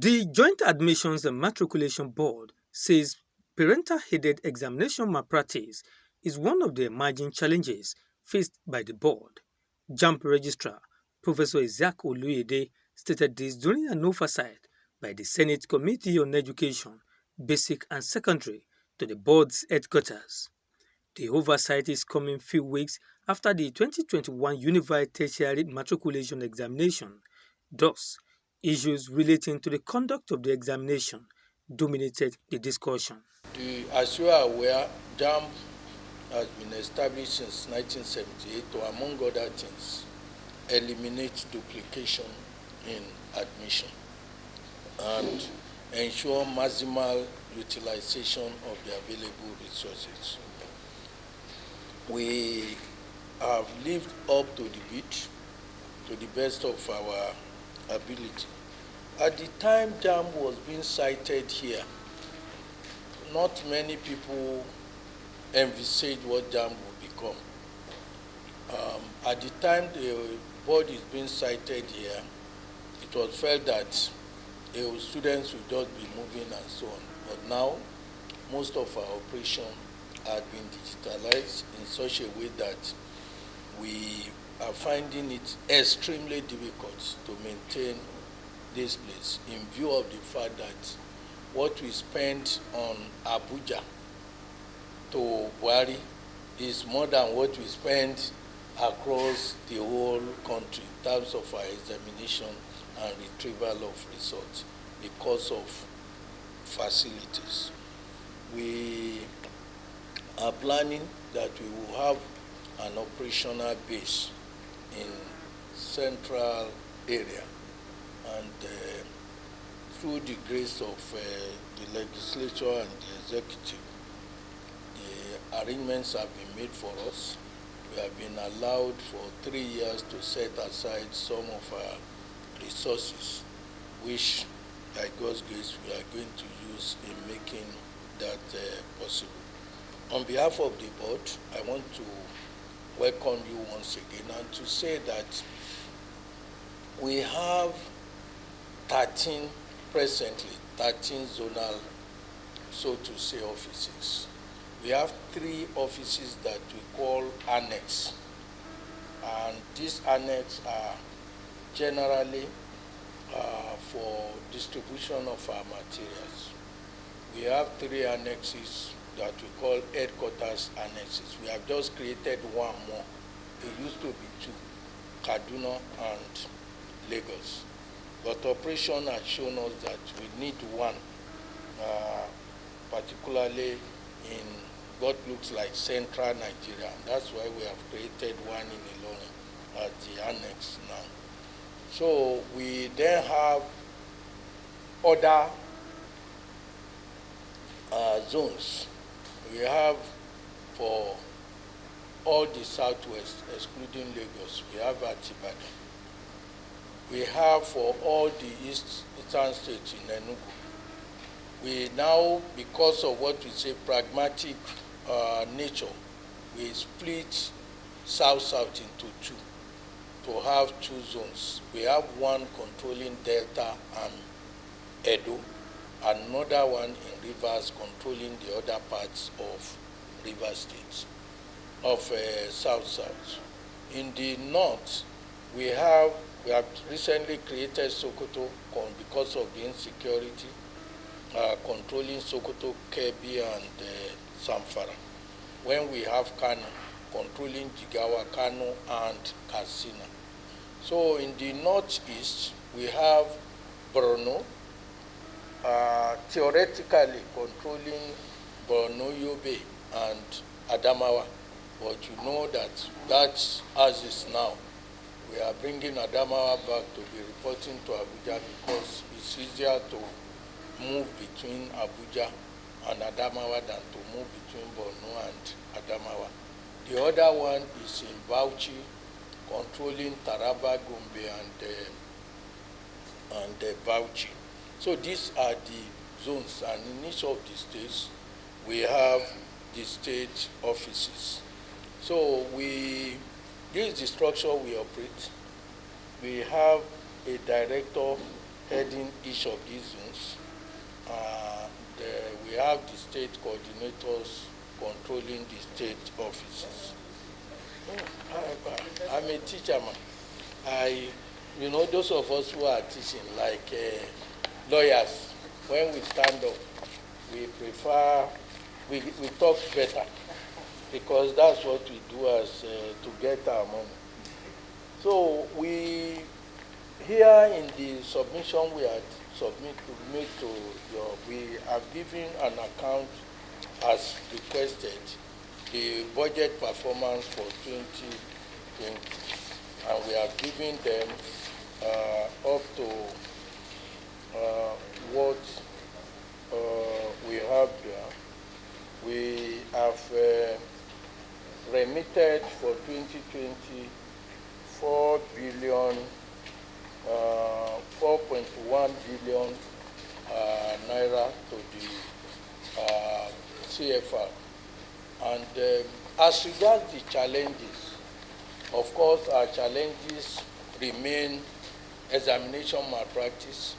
The Joint Admissions and Matriculation Board says parental-headed examination malpractice is one of the emerging challenges faced by the board. Jamb Registrar Professor Isaac Oluyede stated this during an oversight by the Senate Committee on Education, Basic and Secondary to the board's headquarters. The oversight is coming few weeks after the 2021 Unified Tertiary Matriculation Examination. Thus, issues relating to the conduct of the examination dominated the discussion. As you are aware, Jamb has been established since 1978 to, among other things, eliminate duplication in admission and ensure maximal utilization of the available resources. We have lived up to the bit to the best of our ability. At the time Jamb was being cited here, not many people envisaged what Jamb would become. At the time the board is being cited here, it was felt that students would just be moving and so on. But now, most of our operation had been digitalized in such a way that we are finding it extremely difficult to maintain this place in view of the fact that what we spend on Abuja to Buhari is more than what we spend across the whole country in terms of our examination and retrieval of results because of facilities. We are planning that we will have an operational base in central area, and through the grace of the legislature and the executive, the arrangements have been made for us. We have been allowed for 3 years to set aside some of our resources, which by God's grace we are going to use in making that possible. On behalf of the board, I want to welcome you once again and to say that we have 13 zonal, so to say, offices. We have 3 offices that we call annex, and these annex are generally for distribution of our materials. We have 3 annexes that we call headquarters annexes. We have just created one more. It used to be 2, Kaduna and Lagos. But operation has shown us that we need one, particularly in what looks like central Nigeria. And that's why we have created one in Ilorin at the annex now. So we then have other zones. We have for all the southwest, excluding Lagos, we have at Ibadan. We have for all the eastern states in Enugu. We now, because of what we say pragmatic nature, we split south-south into 2 to have 2 zones. We have one controlling Delta and Edo, another one in Rivers controlling the other parts of River States, of south-south. In the north, we have recently created Sokoto because of the insecurity, controlling Sokoto, Kebbi, and Zamfara. When we have Kano, controlling Jigawa, Kano, and Katsina. So in the northeast, we have Borno, theoretically controlling Borno, Yobe, and Adamawa. But you know that's as is now. We are bringing Adamawa back to be reporting to Abuja because it's easier to move between Abuja and Adamawa than to move between Borno and Adamawa. The other one is in Bauchi, controlling Taraba, Gombe, and Bauchi. So these are the zones, and in each of the states, we have the state offices. So this is the structure we operate. We have a director heading each of these zones. We have the state coordinators controlling the state offices. I'm a teacher, man. Those of us who are teaching, like lawyers, when we stand up, we prefer, we talk better, because that's what we do as to get our money. So here in the submission we had made to we have given an account as requested, the budget performance for 2020, and we have given them up to what we have there. We have remitted for 2020 4 billion, 4.1 billion naira to the CFR. And as regards the challenges, of course, our challenges remain examination malpractice.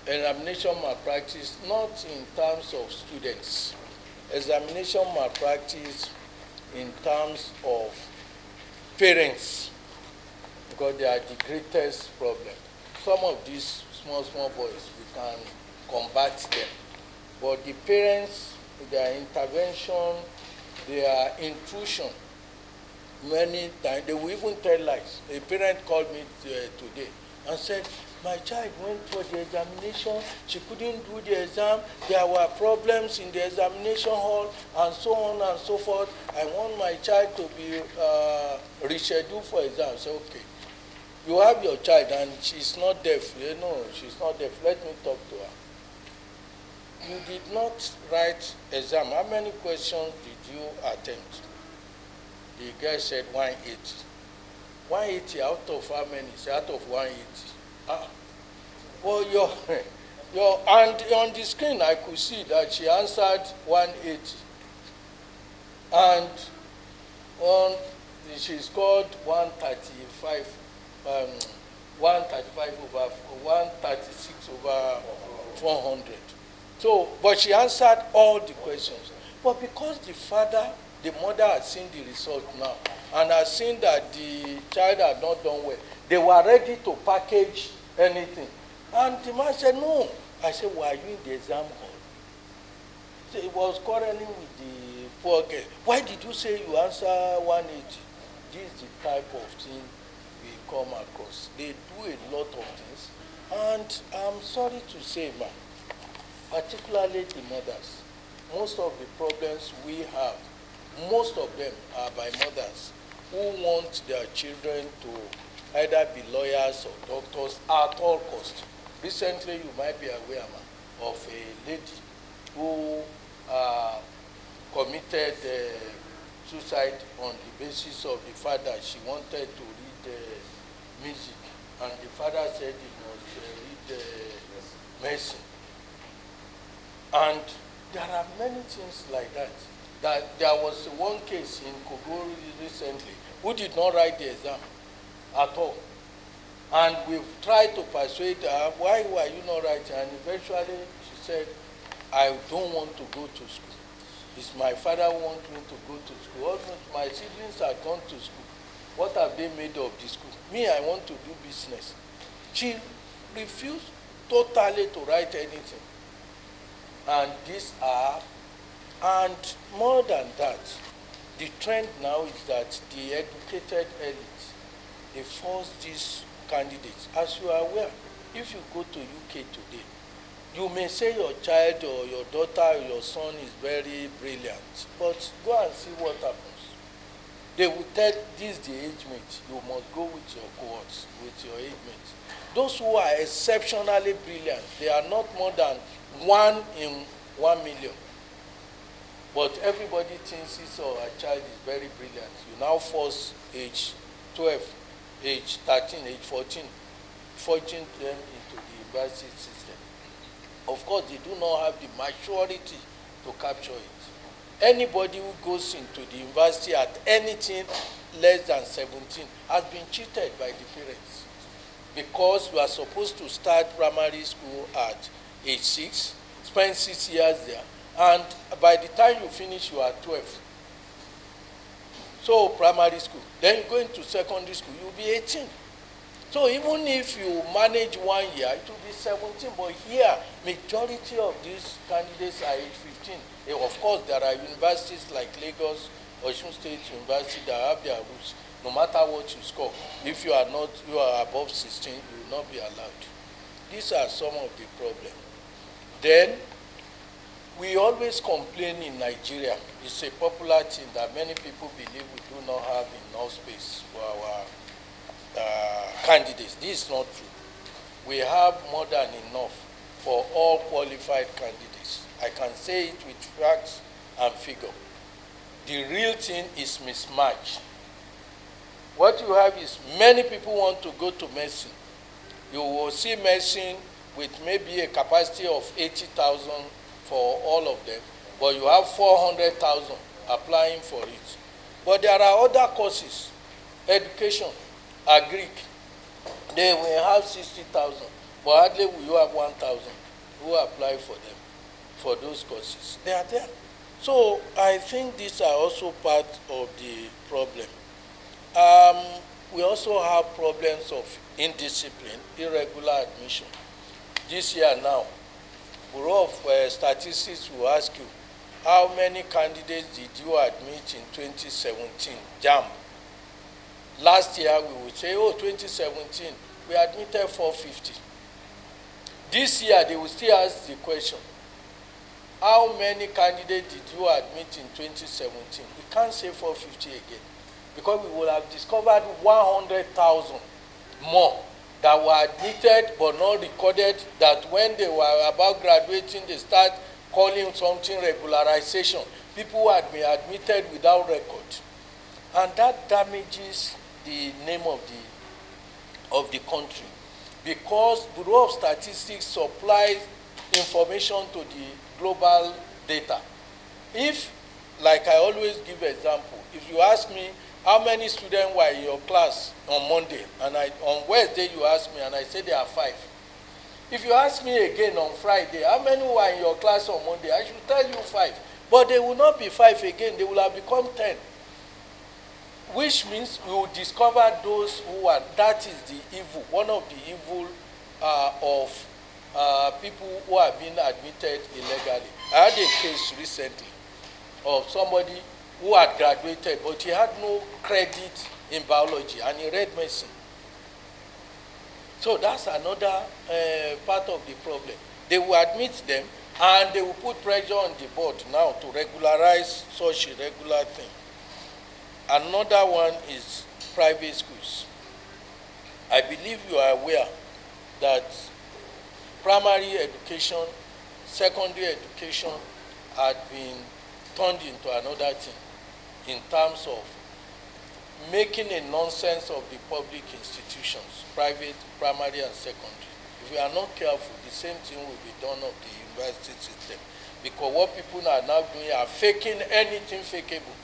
Examination malpractice, not in terms of students. Examination malpractice in terms of parents, because they are the greatest problem. Some of these small boys, we can combat them. But the parents, their intervention, their intrusion, many times, they will even tell lies. A parent called me today and said, my child went for the examination, she couldn't do the exam, there were problems in the examination hall, and so on and so forth. I want my child to be rescheduled for exam. So, okay, you have your child and she's not deaf. She's not deaf. Let me talk to her. You did not write exam. How many questions did you attempt? The guy said 180. 180 out of how many? It's out of 180. Well, and on the screen I could see that she answered 180, and she scored 135, 135 over 136 over 400. So, but she answered all the questions. But because the mother had seen the result now, and had seen that the child had not done well, they were ready to package anything. And the man said, no. I said, were you in the exam hall? So he was quarreling with the poor girl. Why did you say you answer 180? This is the type of thing we come across. They do a lot of things. And I'm sorry to say, man, particularly the mothers, most of the problems we have, most of them are by mothers who want their children to either be lawyers or doctors at all costs. Recently, you might be aware of a lady who committed suicide on the basis of the fact that she wanted to read music, and the father said he must read medicine. And there are many things like that. That there was one case in Kogo recently who did not write the exam at all. And we've tried to persuade her, why were you not writing? And eventually she said, I don't want to go to school. It's my father who wants me to go to school. Also, my siblings have gone to school. What have they made of the school? Me, I want to do business. She refused totally to write anything. And and more than that, the trend now is that the educated elite, they force these candidates. As you are aware, if you go to UK today, you may say your child or your daughter or your son is very brilliant, but go and see what happens. They will tell this the age mate, you must go with your cohorts, with your age mates. Those who are exceptionally brilliant, they are not more than 1 in 1 million. But everybody thinks his or her child is very brilliant. You now force age 12, age 13, age 14, forging them into the university system. Of course, they do not have the maturity to capture it. Anybody who goes into the university at anything less than 17 has been cheated by the parents. because you are supposed to start primary school at age 6, spend 6 years there, and by the time you finish, you are 12. So primary school. Then you go into secondary school, you'll be 18. So even if you manage 1 year, it will be 17. But here, majority of these candidates are age 15. Of course, there are universities like Lagos, Osun State University that have their rules. No matter what you score, if you are above 16, you will not be allowed. These are some of the problems. Then, we always complain in Nigeria. It's a popular thing that many people believe we do not have enough space for our candidates. This is not true. We have more than enough for all qualified candidates. I can say it with facts and figure. The real thing is mismatch. What you have is many people want to go to medicine. You will see medicine with maybe a capacity of 80,000 for all of them, but you have 400,000 applying for it. But there are other courses, education, agric, they will have 60,000, but hardly will you have 1,000 who apply for them, for those courses. They are there. So I think these are also part of the problem. We also have problems of indiscipline, irregular admission. This year now, Bureau of Statistics will ask you, how many candidates did you admit in 2017, Jamb? Last year, we would say, 2017, we admitted 450. This year, they will still ask the question, how many candidates did you admit in 2017? We can't say 450 again, because we will have discovered 100,000 more that were admitted but not recorded, that when they were about graduating, they start calling something regularization. People had been admitted without record. And that damages the name of the country, because Bureau of Statistics supplies information to the global data. If, like I always give example, if you ask me how many students were in your class on Monday, and on Wednesday you ask me, and I say there are 5. If you ask me again on Friday, how many were in your class on Monday, I should tell you 5. But they will not be 5 again, they will have become 10. Which means we will discover those who are, that is the evil, one of the evil of people who have been admitted illegally. I had a case recently of somebody who had graduated, but he had no credit in biology, and he read medicine. So that's another part of the problem. They will admit them, and they will put pressure on the board now to regularize such irregular thing. Another one is private schools. I believe you are aware that primary education, secondary education had been turned into another thing in terms of making a nonsense of the public institutions, private, primary, and secondary. If we are not careful, the same thing will be done of the university system. Because what people are now doing are faking anything fakeable.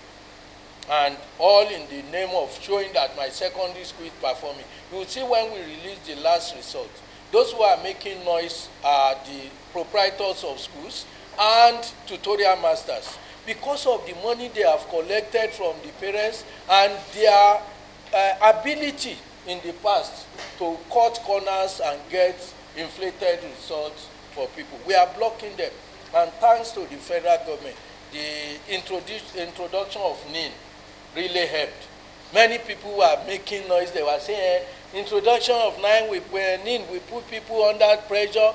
And all in the name of showing that my secondary school is performing. You will see when we release the last result, those who are making noise are the proprietors of schools and tutorial masters, because of the money they have collected from the parents and their ability in the past to cut corners and get inflated results for people. We are blocking them. And thanks to the federal government, the introduction of NIN really helped. Many people were making noise. They were saying, introduction of NIN, we put people under pressure.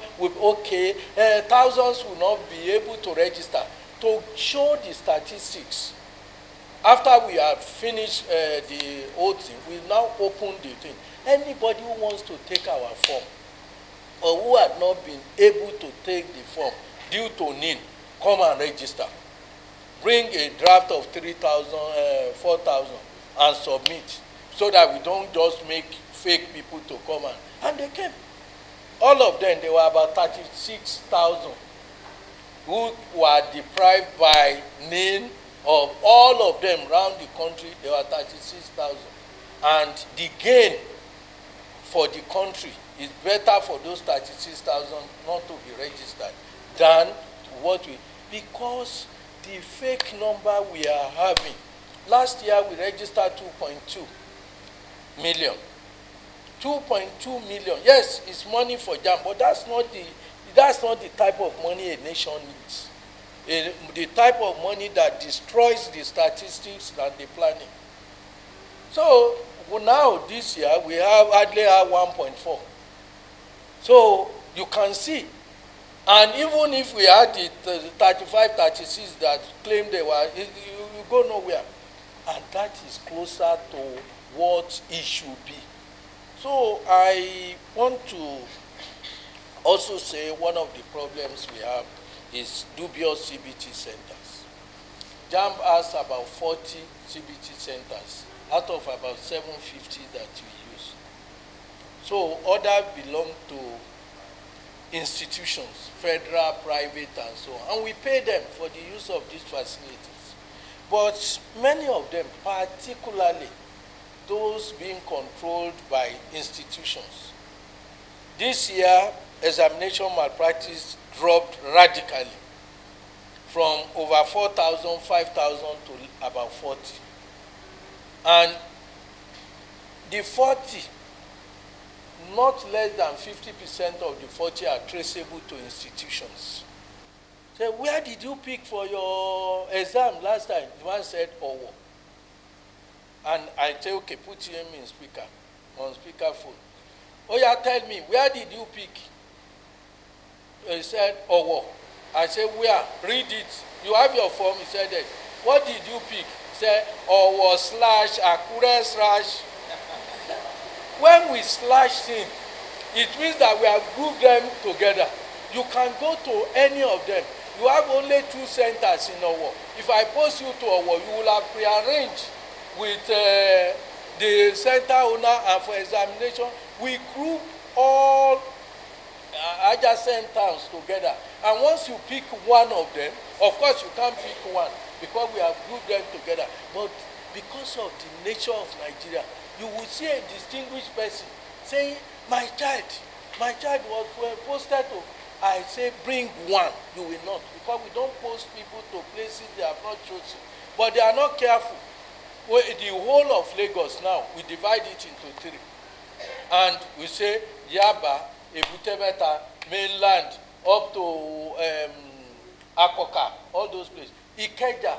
Thousands will not be able to register. To show the statistics, after we have finished the whole thing, we now open the thing. Anybody who wants to take our form, or who had not been able to take the form due to NIN, come and register. Bring a draft of 3,000, 4,000 and submit, so that we don't just make fake people to come and they came. All of them, they were about 36,000 who were deprived by NIN. Of all of them around the country, there were 36,000. And the gain for the country. It's better for those 36,000 not to be registered than what we, because the fake number we are having. Last year we registered 2.2 million. 2.2 million. Yes, it's money for Jamb, but that's not the type of money a nation needs. The type of money that destroys the statistics and the planning. So now this year we hardly have 1.4. So you can see, and even if we had the 35, 36 that claim they were, you go nowhere. And that is closer to what it should be. So I want to also say one of the problems we have is dubious CBT centers. Jamb has about 40 CBT centers out of about 750 that we use. So others belong to institutions, federal, private, and so on. And we pay them for the use of these facilities. But many of them, particularly those being controlled by institutions. This year, examination malpractice dropped radically from over 4,000, 5,000 to about 40. And the 40, not less than 50% of the 40 are traceable to institutions. So where did you pick for your exam last time? The one said, Owo. And I say, okay, put him in speaker, on speakerphone. Oh yeah, tell me, where did you pick? He said, Owo. I said, where? Read it. You have your form. He said, what did you pick? He said, Owo slash Akure slash. When we slash him, it means that we have grouped them together. You can go to any of them. You have only 2 centers in Owo. If I post you to Owo, you will have prearranged with the center owner, and for examination, we group all adjacent towns together. And once you pick one of them, of course you can't pick one because we have grouped them together. But because of the nature of Nigeria, you will see a distinguished person saying, my child was posted to. I say, bring one. You will not, because we don't post people to places they have not chosen. But they are not careful. The whole of Lagos now, we divide it into 3. And we say, Yaba, Ebutebeta, mainland, up to Akoka, all those places. Ikeja,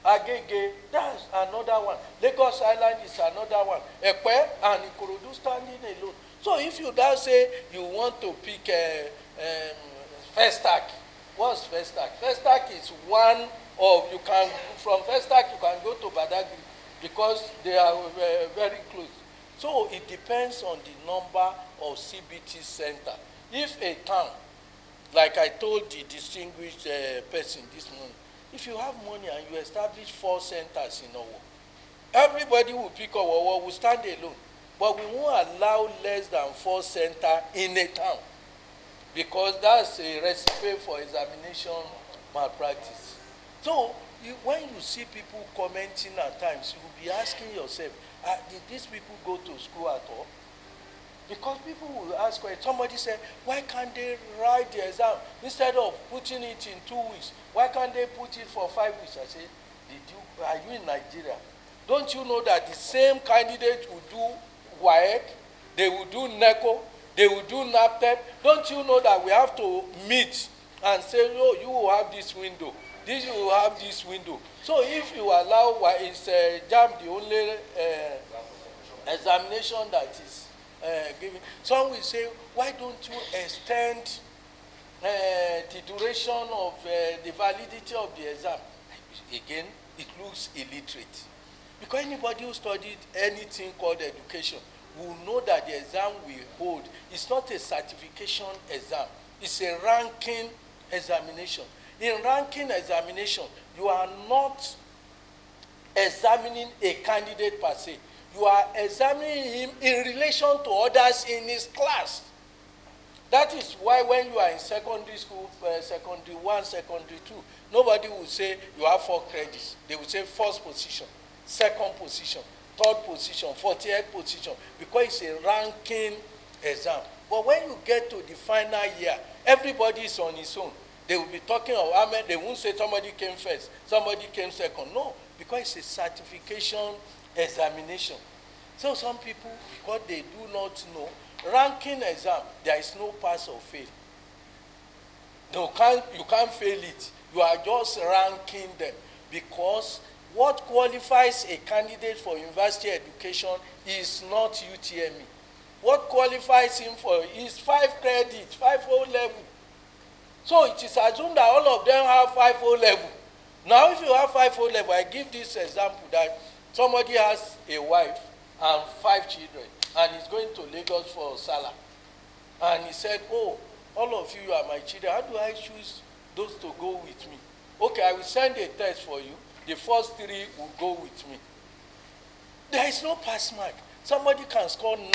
Agege, that's another one. Lagos Island is another one. Ekpe and Ikorodu standing alone. So if you now say you want to pick Festac, what's Festac? Festac is one of, you can, from Festac you can go to Badagry because they are very close. So it depends on the number of CBT center. If a town, like I told the distinguished person this morning, if you have money and you establish 4 centers in Owo, everybody will pick Owo, will stand alone. But we won't allow less than 4 centers in a town, because that's a recipe for examination malpractice. So when you see people commenting at times, you will be asking yourself, did these people go to school at all? Because people will ask, somebody said, why can't they write the exam instead of putting it in 2 weeks? Why can't they put it for 5 weeks? I say, are you in Nigeria? Don't you know that the same candidate will do WAEC, they will do NECO, they will do NAPTEP? Don't you know that we have to meet and say, oh, you will have this window, this you will have this window. So if you allow, is Jamb the only examination that is given? Some will say, why don't you extend the duration of the validity of the exam? Again, it looks illiterate. Because anybody who studied anything called education will know that the exam we hold is not a certification exam. It's a ranking examination. In ranking examination, you are not examining a candidate per se. You are examining him in relation to others in his class. That is why when you are in secondary school, secondary 1, secondary 2, nobody will say you have 4 credits. They will say first position, second position, third position, 48th position, because it's a ranking exam. But when you get to the final year, everybody is on his own. They will be talking of how many, they won't say somebody came first, somebody came second. No, because it's a certification examination. So some people, because they do not know, ranking exam, there is no pass or fail. No, you can't fail it. You are just ranking them, because what qualifies a candidate for university education is not UTME. What qualifies him for is 5 credits, 5 level. So it is assumed that all of them have 5 level. Now if you have 5 level, I give this example that somebody has a wife and 5 children and is going to Lagos for Salah. And he said, oh, all of you are my children. How do I choose those to go with me? Okay, I will send a test for you. The first 3 will go with me. There is no pass mark. Somebody can score 9.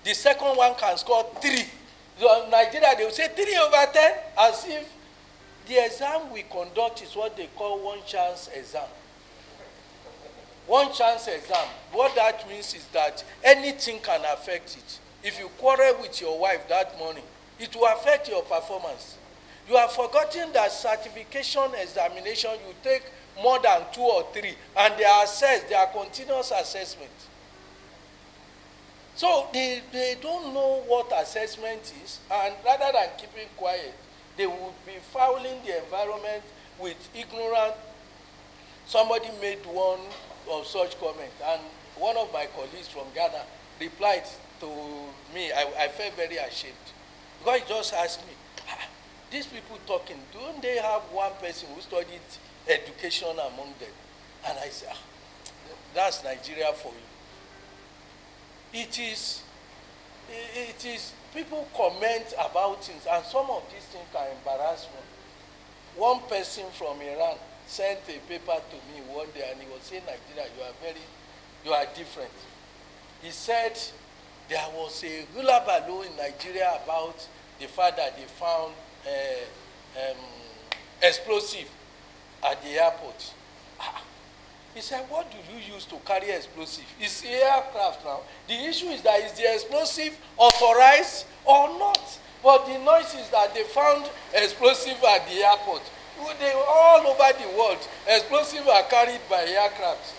The second one can score 3. So in Nigeria, they will say 3/10, as if the exam we conduct is what they call one chance exam. One chance exam. What that means is that anything can affect it. If you quarrel with your wife that morning, it will affect your performance. You have forgotten that certification examination, you take more than 2 or 3, and they are assessed, they are continuous assessment. So they don't know what assessment is, and rather than keeping quiet, they would be fouling the environment with ignorant. Somebody made one of such comment, and one of my colleagues from Ghana replied to me. I felt very ashamed, because he just asked me, these people talking, don't they have one person who studied education among them? And I said, that's Nigeria for you. It is people comment about things, and some of these things are embarrassment. One person from Iran sent a paper to me one day, and he was saying, Nigeria, you are different. He said there was a hula balloon in Nigeria about the fact that they found explosive at the airport. He said, what do you use to carry explosive? It's aircraft now. The issue is that is the explosive authorized or not? But the noise is that they found explosive at the airport. They all over the world, explosives are carried by aircraft.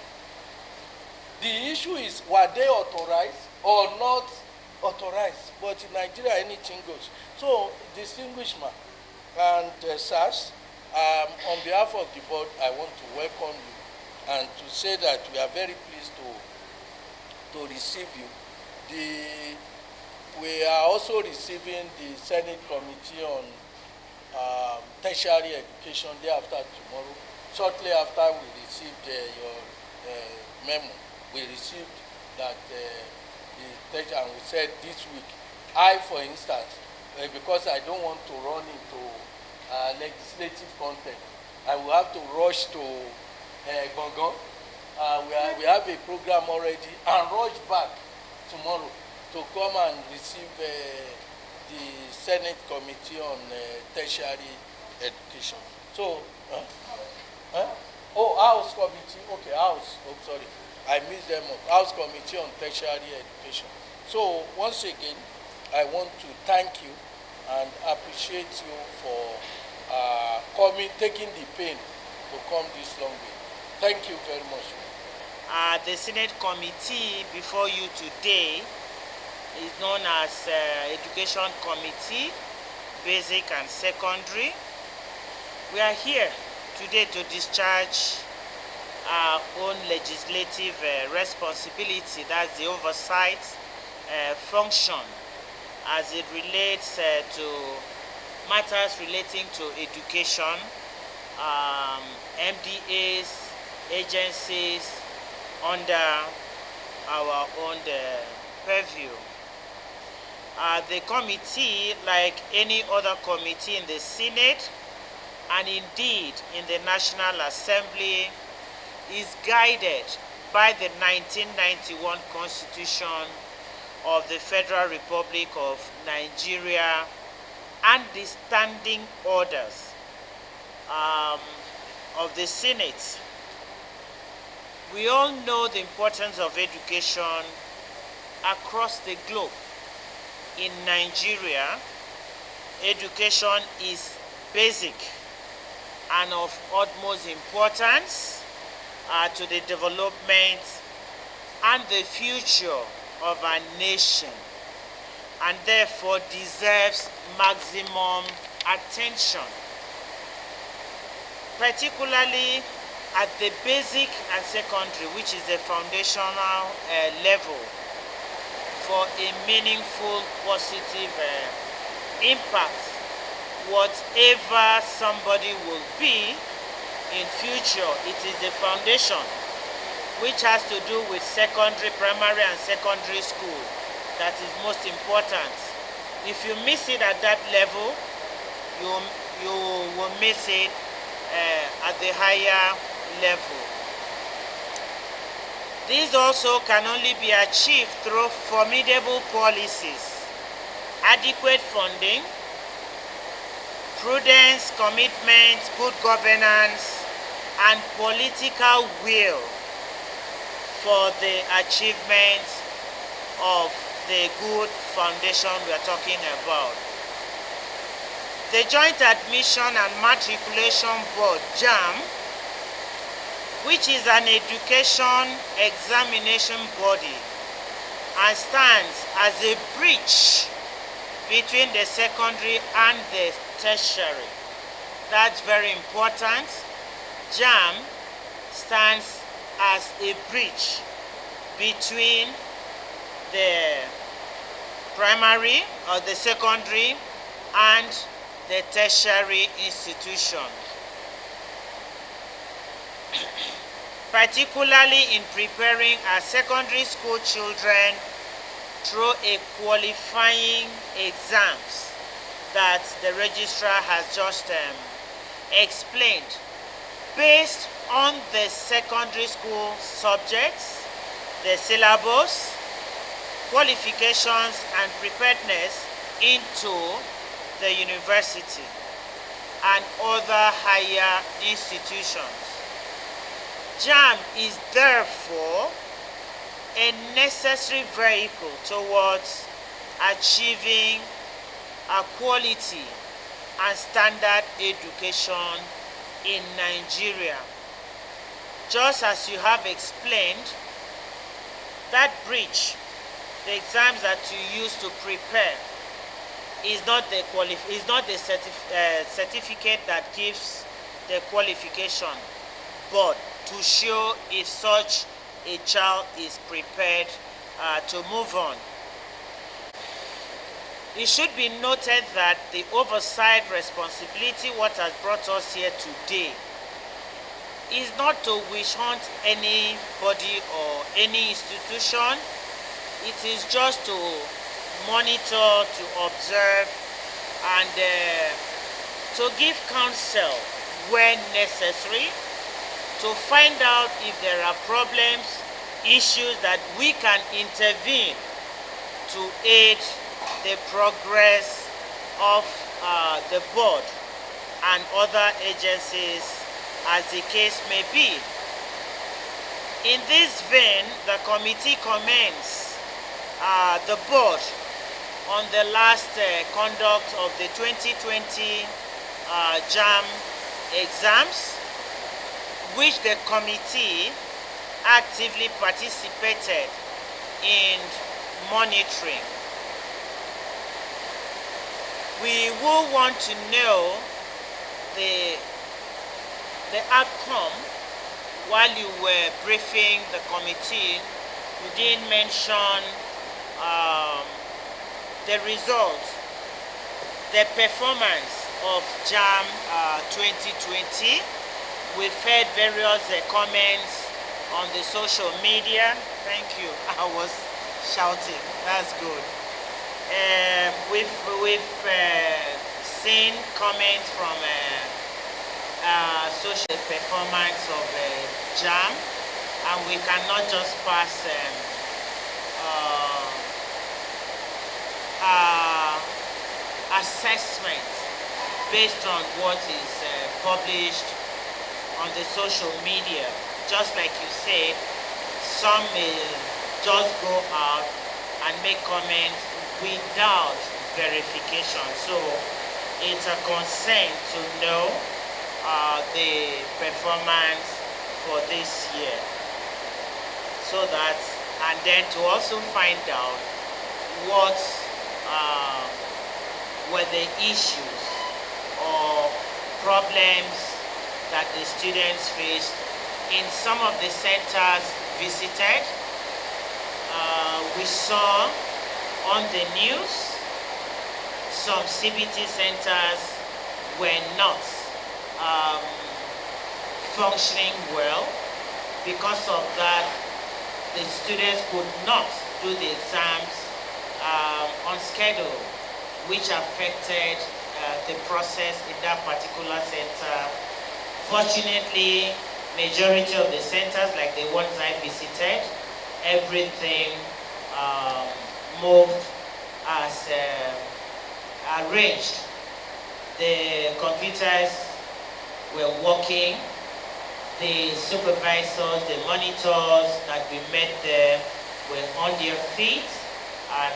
The issue is, were they authorized or not authorized? But in Nigeria, anything goes. So, distinguished man and SARS, on behalf of the board, I want to welcome you and to say that we are very pleased to receive you. We are also receiving the Senate Committee on Tertiary Education day after tomorrow. Shortly after we received your memo, we received that and we said this week, I, for instance, because I don't want to run into legislative content, I will have to rush to Gongon. We have a program already, and rush back tomorrow to come and receive the Senate Committee on Tertiary Education. So, oh, House Committee, okay, House, oh, sorry, I missed them up. House Committee on Tertiary Education. So, once again, I want to thank you and appreciate you for taking the pain to come this long way. Thank you very much. The Senate Committee before you today is known as Education Committee, Basic and Secondary. We are here today to discharge our own legislative responsibility, that's the oversight function as it relates to matters relating to education, MDAs, agencies under our own purview. The committee, like any other committee in the Senate and indeed in the National Assembly, is guided by the 1991 Constitution of the Federal Republic of Nigeria and the standing orders of the Senate. We all know the importance of education across the globe. In Nigeria, education is basic and of utmost importance to the development and the future of our nation, and therefore deserves maximum attention, particularly at the basic and secondary, which is the foundational level, for a meaningful positive impact. Whatever somebody will be in future, it is the foundation, which has to do with secondary, primary and secondary school, that is most important. If you miss it at that level, you will miss it at the higher level. This also can only be achieved through formidable policies, adequate funding, prudence, commitment, good governance, and political will for the achievement of the good foundation we are talking about. The Joint Admission and Matriculation Board, Jamb, which is an education examination body and stands as a bridge between the secondary and the tertiary. That's very important. Jamb stands as a bridge between the primary or the secondary and the tertiary institution. Particularly in preparing our secondary school children through a qualifying exams that the registrar has just explained, based on the secondary school subjects, the syllabus, qualifications and preparedness into the university and other higher institutions. Jamb is therefore a necessary vehicle towards achieving a quality and standard education in Nigeria. Just as you have explained, that bridge, the exams that you use to prepare, is not the certificate that gives the qualification, but to show if such a child is prepared to move on. It should be noted that the oversight responsibility, what has brought us here today, is not to wish hunt anybody or any institution. It is just to monitor, to observe, and to give counsel when necessary, to find out if there are problems, issues that we can intervene to aid the progress of the board and other agencies as the case may be. In this vein, the committee commends the board on the last conduct of the 2020 Jamb exams, which the committee actively participated in monitoring. We will want to know the outcome. While you were briefing the committee, you did mention the results, the performance of Jamb 2020. We've heard various comments on the social media. Thank you. I was shouting. That's good. We've seen comments from social performance of Jamb, and we cannot just pass assessment based on what is published on the social media. just like you said, some may just go out and make comments without verification. So it's a concern to know the performance for this year. So that, and then to also find out what were the issues or problems that the students faced in some of the centers visited. We saw on the news some CBT centers were not functioning well. Because of that, the students could not do the exams on schedule, which affected the process in that particular center. Fortunately, majority of the centers, like the ones I visited, everything moved as arranged. The computers were working. The supervisors, the monitors that we met there were on their feet, and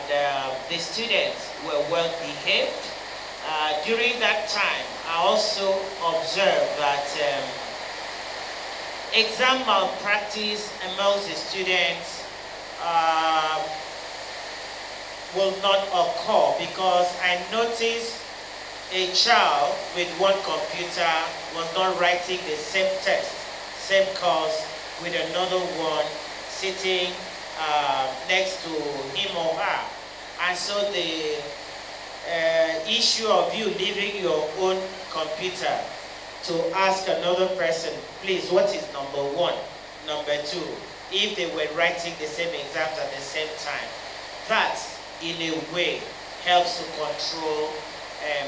the students were well behaved. During that time, I also observed that exam malpractice amongst the students will not occur, because I noticed a child with one computer was not writing the same test, same course, with another one sitting next to him or her. And so the issue of you leaving your own computer to ask another person, please, what is number one, number two, if they were writing the same exams at the same time. That, in a way, helps to control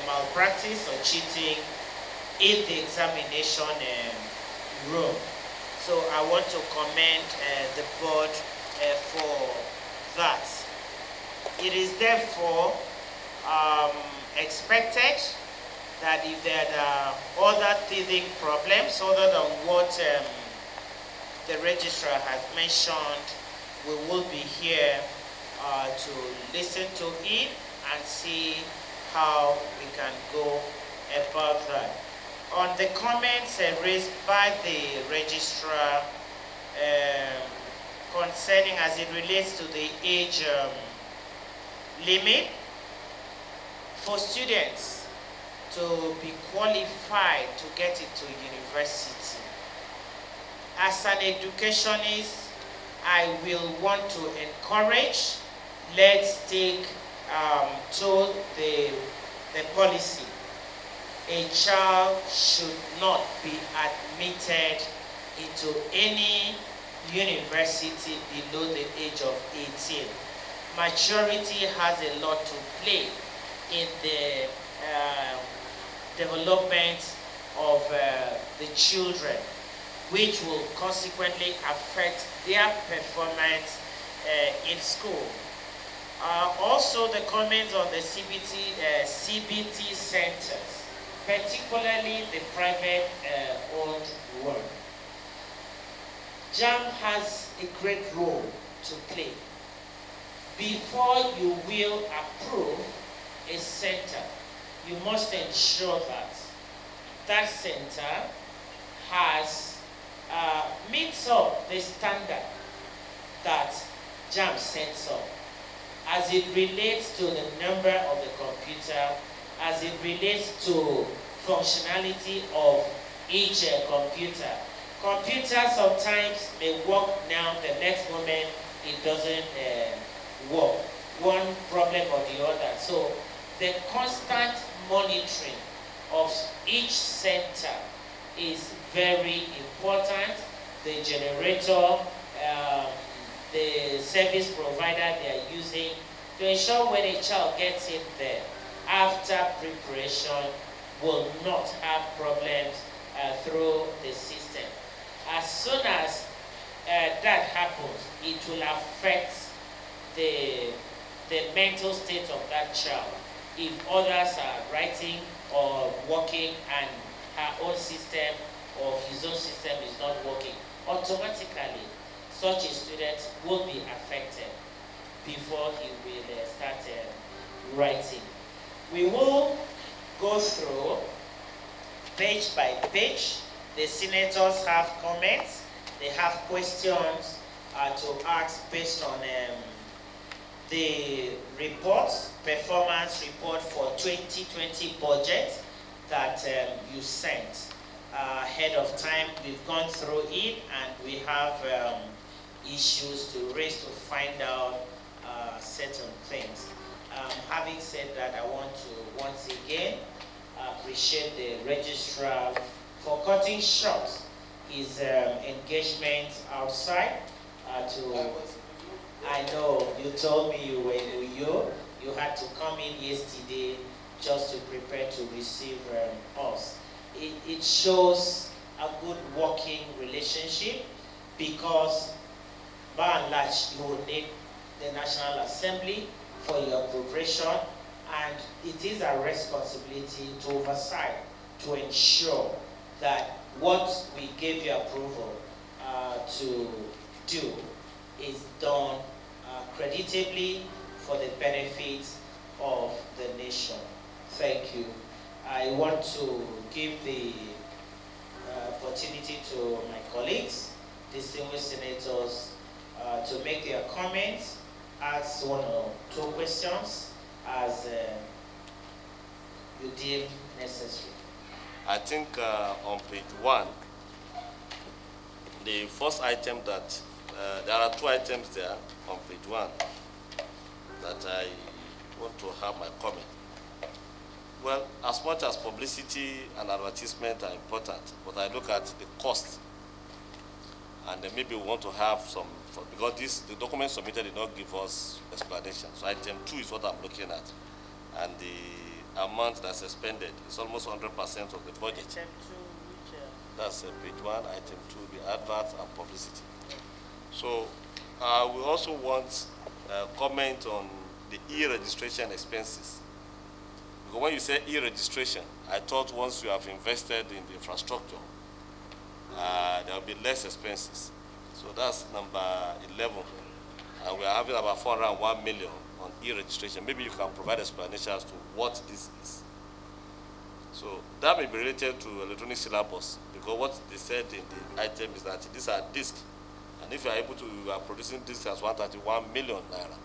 malpractice or cheating in the examination room. So I want to commend the board for that. It is therefore expected that if there are other teething problems other than what the registrar has mentioned, we will be here to listen to it and see how we can go about that. On the comments raised by the registrar concerning as it relates to the age limit for students to be qualified to get into university. As an educationist, I will want to encourage, let's take to the policy. A child should not be admitted into any university below the age of 18. Maturity has a lot to play in the development of the children, which will consequently affect their performance in school. Also, the comments on the CBT centers, particularly the private owned one. Jamb has a great role to play. Before you will approve a center, you must ensure that that center has meets up the standard that Jamb sets up, as it relates to the number of the computer, as it relates to functionality of each computer. Computers sometimes may work now, the next moment it doesn't work. One problem or the other. So the constant monitoring of each center is very important. The generator, the service provider they are using, to ensure when a child gets in there, after preparation, will not have problems through the system. As soon as that happens, it will affect the mental state of that child. If others are writing or working and her own system or his own system is not working, automatically such a student will be affected before he will start writing. We will go through page by page. The senators have comments, they have questions to ask based on the report, performance report for 2020 budget that you sent ahead of time. We've gone through it and we have issues to raise to find out certain things. Having said that, I want to once again appreciate the registrar for cutting short his engagement outside I know you told me you were in New York. You had to come in yesterday just to prepare to receive us. It shows a good working relationship because by and large you will need the National Assembly for your appropriation, and it is a responsibility to oversight to ensure that what we gave you approval to do is done creditably for the benefit of the nation. Thank you. I want to give the opportunity to my colleagues, distinguished senators, to make their comments, ask one or two questions as you deem necessary. I think on page 1, the first item that, there are 2 items there on page 1 that I want to have my comment. Well, as much as publicity and advertisement are important, but I look at the cost, and then maybe we want to have some, because the document submitted did not give us explanation. So item 2 is what I'm looking at, and the amount that's expended is almost 100% of the budget. Item 2, which? That's page 1, item 2, the adverts and publicity. So we also want comment on the e-registration expenses. Because when you say e-registration, I thought once you have invested in the infrastructure, there will be less expenses. So that's number 11. And we are having about 401 million on e-registration. Maybe you can provide explanation as to what this is. So that may be related to electronic syllabus, because what they said in the item is that these are discs. And if you are able to, you are producing discs as 131 million naira.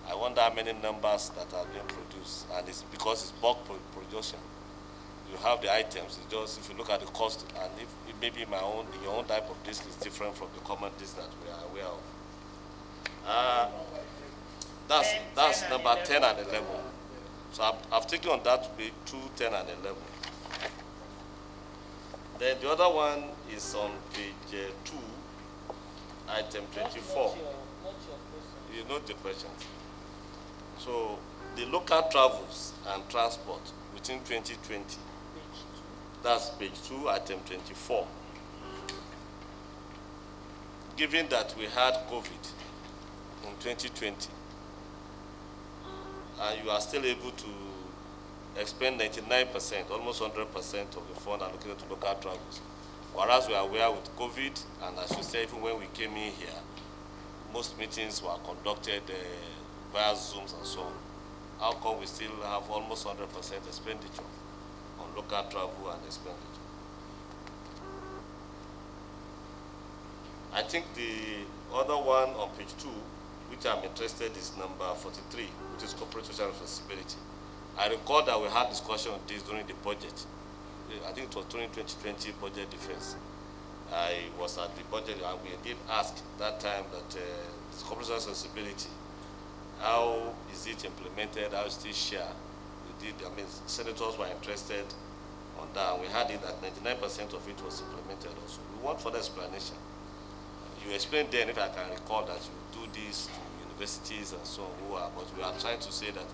I wonder how many numbers that are being produced, and it's because it's bulk production. You have the items. It's just if you look at the cost, and if maybe your own type of disc is different from the common disc that we are aware of. That's number 10 and 11. So I've taken on that to be 2, 10, and 11. Then the other one is on page 2, item 24. You know the questions. So the local travels and transport within 2020, that's page 2, item 24. Given that we had COVID in 2020, and you are still able to expend 99%, almost 100% of the fund allocated to local travels, whereas we are aware with COVID, and as you say, even when we came in here, most meetings were conducted via Zooms and so on. How come we still have almost 100% expenditure on local travel and expenditure? I think the other one on page 2, which I'm interested, is number 43, which is corporate social responsibility. I recall that we had discussion on this during the budget. I think it was during 2020 budget defense. I was at the budget, and we did ask that time that this corporate social responsibility, how is it implemented, how is it shared? We did, senators were interested on that, and we had it that 99% of it was implemented also. We want further explanation. You explained then, if I can recall, that you do this to universities and so on, but we are trying to say that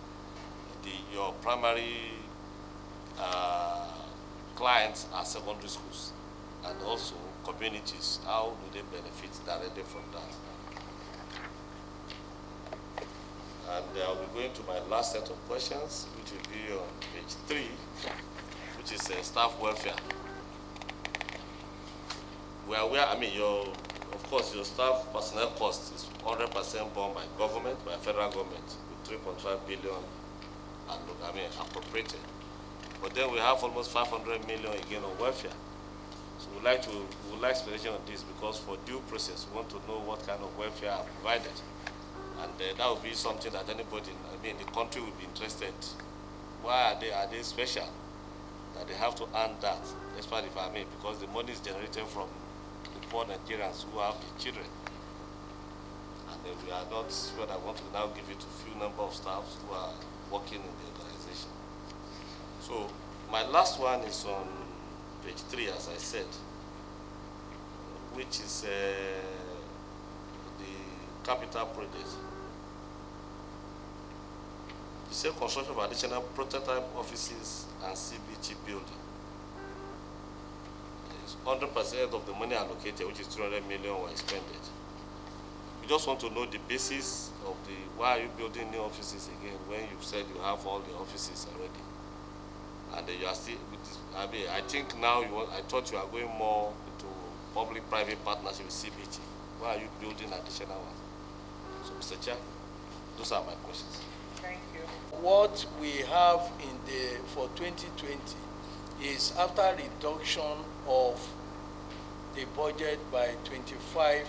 your primary clients are secondary schools and also communities. How do they benefit directly from that? And I'll be going to my last set of questions, which will be on page 3, which is staff welfare. we are aware, of course, your staff personnel cost is 100% borne by government, by federal government, with 3.5 billion appropriated. But then we have almost 500 million again on welfare. So we would like explanation on this, because for due process, we want to know what kind of welfare are provided. And that would be something that anybody in the country would be interested. Why are they special? That they have to earn that, despite because the money is generated from the poor Nigerians who have the children. And we are not sure that I want to now give it to a few number of staffs who are working in the organization. So my last one is on page 3, as I said, which is the capital project. You say construction of additional prototype offices and CBT building. It's 100% of the money allocated, which is 200 million, were expended. We just want to know the basis of why are you building new offices again when you said you have all the offices already. And you are still with this, I think now I thought you are going more into public-private partnership with CBT. Why are you building additional ones? So, Mr. Chair, those are my questions. Thank you. What we have for 2020 is, after reduction of the budget by 25%,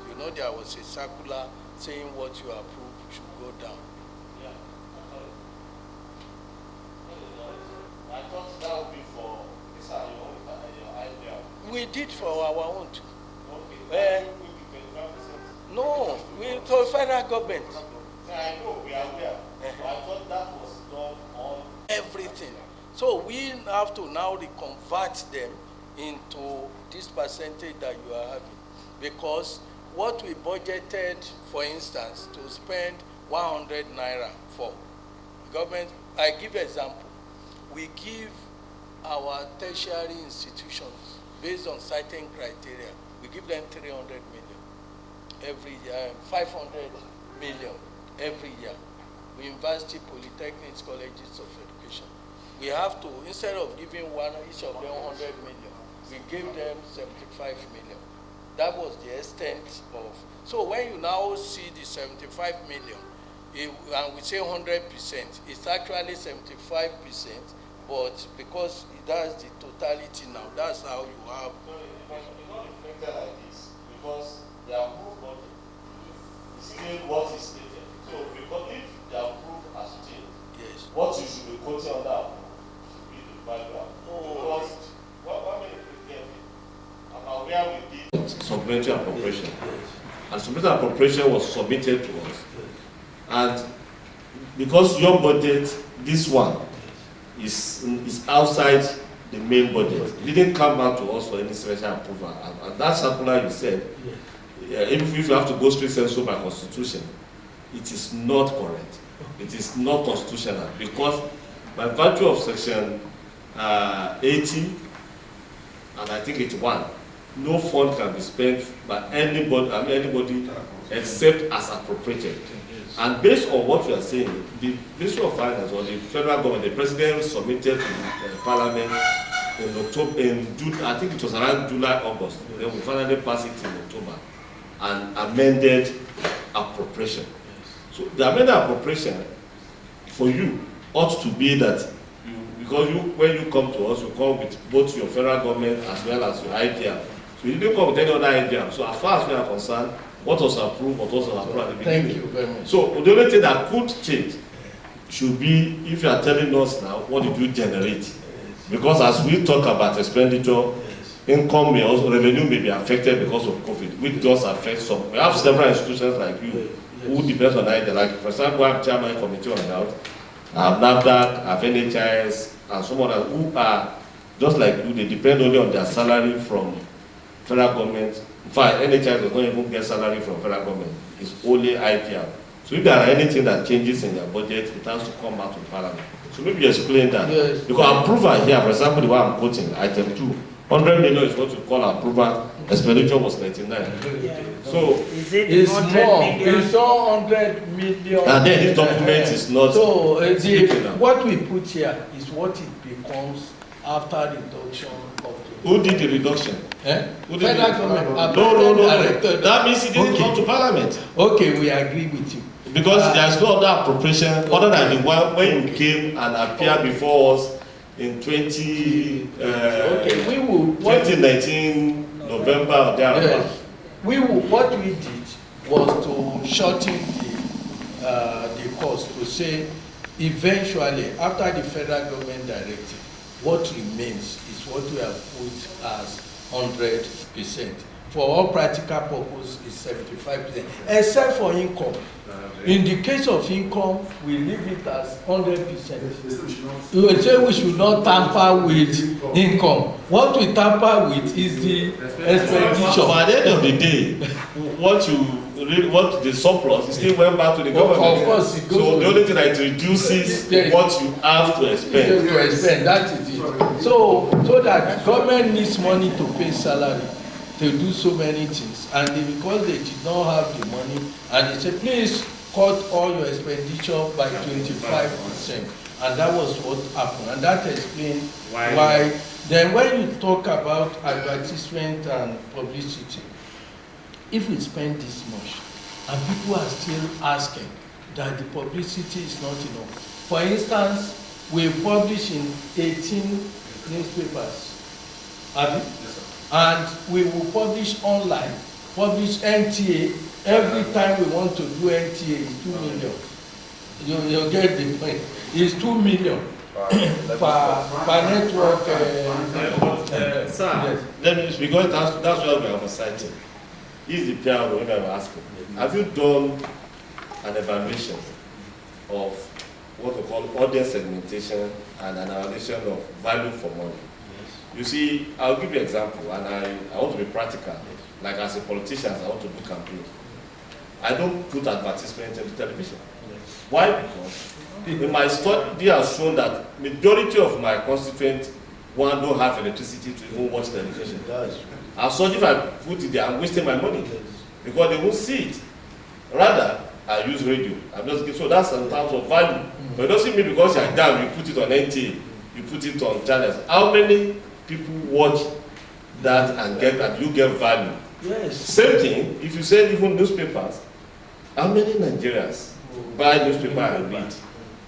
you know, there was a circular saying what you approve should go down. Yeah, I thought that would be for your idea. We did for our own too. Okay. No, for federal government. I know, we are aware. I thought that was done on Everything. So we have to now reconvert them into this percentage that you are having. Because what we budgeted, for instance, to spend 100 naira for government, I give example. We give our tertiary institutions, based on certain criteria, we give them 300 million every year, 500 million every year. University, polytechnics, colleges of education. We have to, instead of giving each of them 100 million, we gave them 75 million. That was the extent of, so when you now see the 75 million, and we say 100%, it's actually 75%, but because that's the totality now, that's how you have. It's not reflected like this, because the approved budget is still what is stated. So, because if the approved as still, Yes. what you should be quoting on that should be the value. Oh. Because what made it careful about where we did supplementary appropriation. And supplementary appropriation was submitted to us. And because your budget, this one, is outside the main budget. It didn't come back to us for any special approval. And that circular you said, if you have to go straight censure by constitution, it is not correct. It is not constitutional, because by virtue of section 80 and I think 81, no fund can be spent by anybody except as appropriated. And based on what you are saying, the Ministry of Finance or the federal government, the president submitted to the parliament in October, in June, I think it was around July, August. Then we finally passed it in October and amended appropriation. So the amended appropriation for you ought to be that when you come to us, you come with both your federal government as well as your idea. So you didn't come with any other idea. So as far as we are concerned, what was approved, what was approved at the beginning. Thank you very much. So the only thing that could change should be if you are telling us now, what did you generate? Because as we talk about expenditure, income may also, revenue may be affected because of COVID, which does affect some. We have several institutions like you who depends on idea. Like, for example, I have chairman committee on health, I have NAFDAC, I have NHIS, and some others who are just like you, they depend only on their salary from federal government. In fact, NHIS does not even get salary from federal government. It's only IPR. So if there are anything that changes in their budget, it has to come out to parliament. So maybe explain that. Yes. Because approval here, for example, the one I'm quoting, item 2, 100 million is what you call approval. Expenditure was 99. Yeah. So it's more. It's 100 million. And then this document is not. So what we put here is what it becomes after reduction of the... Who did the reduction? Who did federal government. No. That means it didn't come to Parliament. Okay, we agree with you. Because there's no other appropriation other than the one when you came and appeared before us in 2019 November or thereabouts. What we did was to shorten the cost, to say eventually after the federal government directive, what remains is what we have put as 100%. For all practical purposes, is 75%, except for income. In the case of income, we leave it as 100%. We will say we should not tamper with income. What we tamper with is the expenditure. But at the end of the day, what the surplus still went back to the government. Of course, it goes. So the only thing that reduces what you have to expend. That is it. So that government needs money to pay salary, to do so many things, and because they did not have the money, and they said, please cut all your expenditure by 25%, and that was what happened, and that explains why. Then when you talk about advertisement and publicity, if we spend this much, and people are still asking that the publicity is not enough. For instance, we publish in 18 newspapers. And we will publish online, publish NTA. Every time we want to do NTA, it's 2 million. You get the point. It's 2 million per network. Sir, yes. Let me, because that's why we are citing. Is the PR when I'm asking. Have you done an evaluation of what we call audience segmentation and an evaluation of value for money? You see, I'll give you an example, and I want to be practical. Like as a politician, I want to do campaign. I don't put advertisements in the television. Why? Because in my study has shown that majority of my constituents don't have electricity to even watch television. As such, if I put it there, I'm wasting my money because they won't see it. Rather, I use radio. I'm just giving, so that's in terms of value. But it doesn't mean because you're down, you put it on NTA, you put it on channels. How many people watch that and you get value? Yes. Same thing, if you say even newspapers, how many Nigerians buy newspaper and read?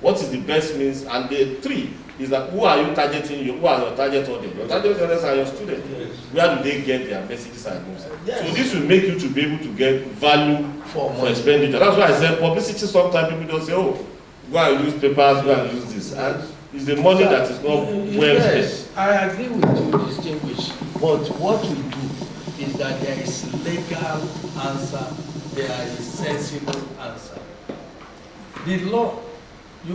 What is the best means? And the three is that who are you targeting? Who are your target audience? Your target audience are your students. Yes. Where do they get their messages and news? Yes. So this will make you to be able to get value for expenditure. That's why I said publicity. Sometimes people don't say, "Oh, go and use papers, go and use this." And it's the money that is not well spent. Yes, I agree with you, distinguished. But what we do is that there is legal answer, there is sensible answer. The law,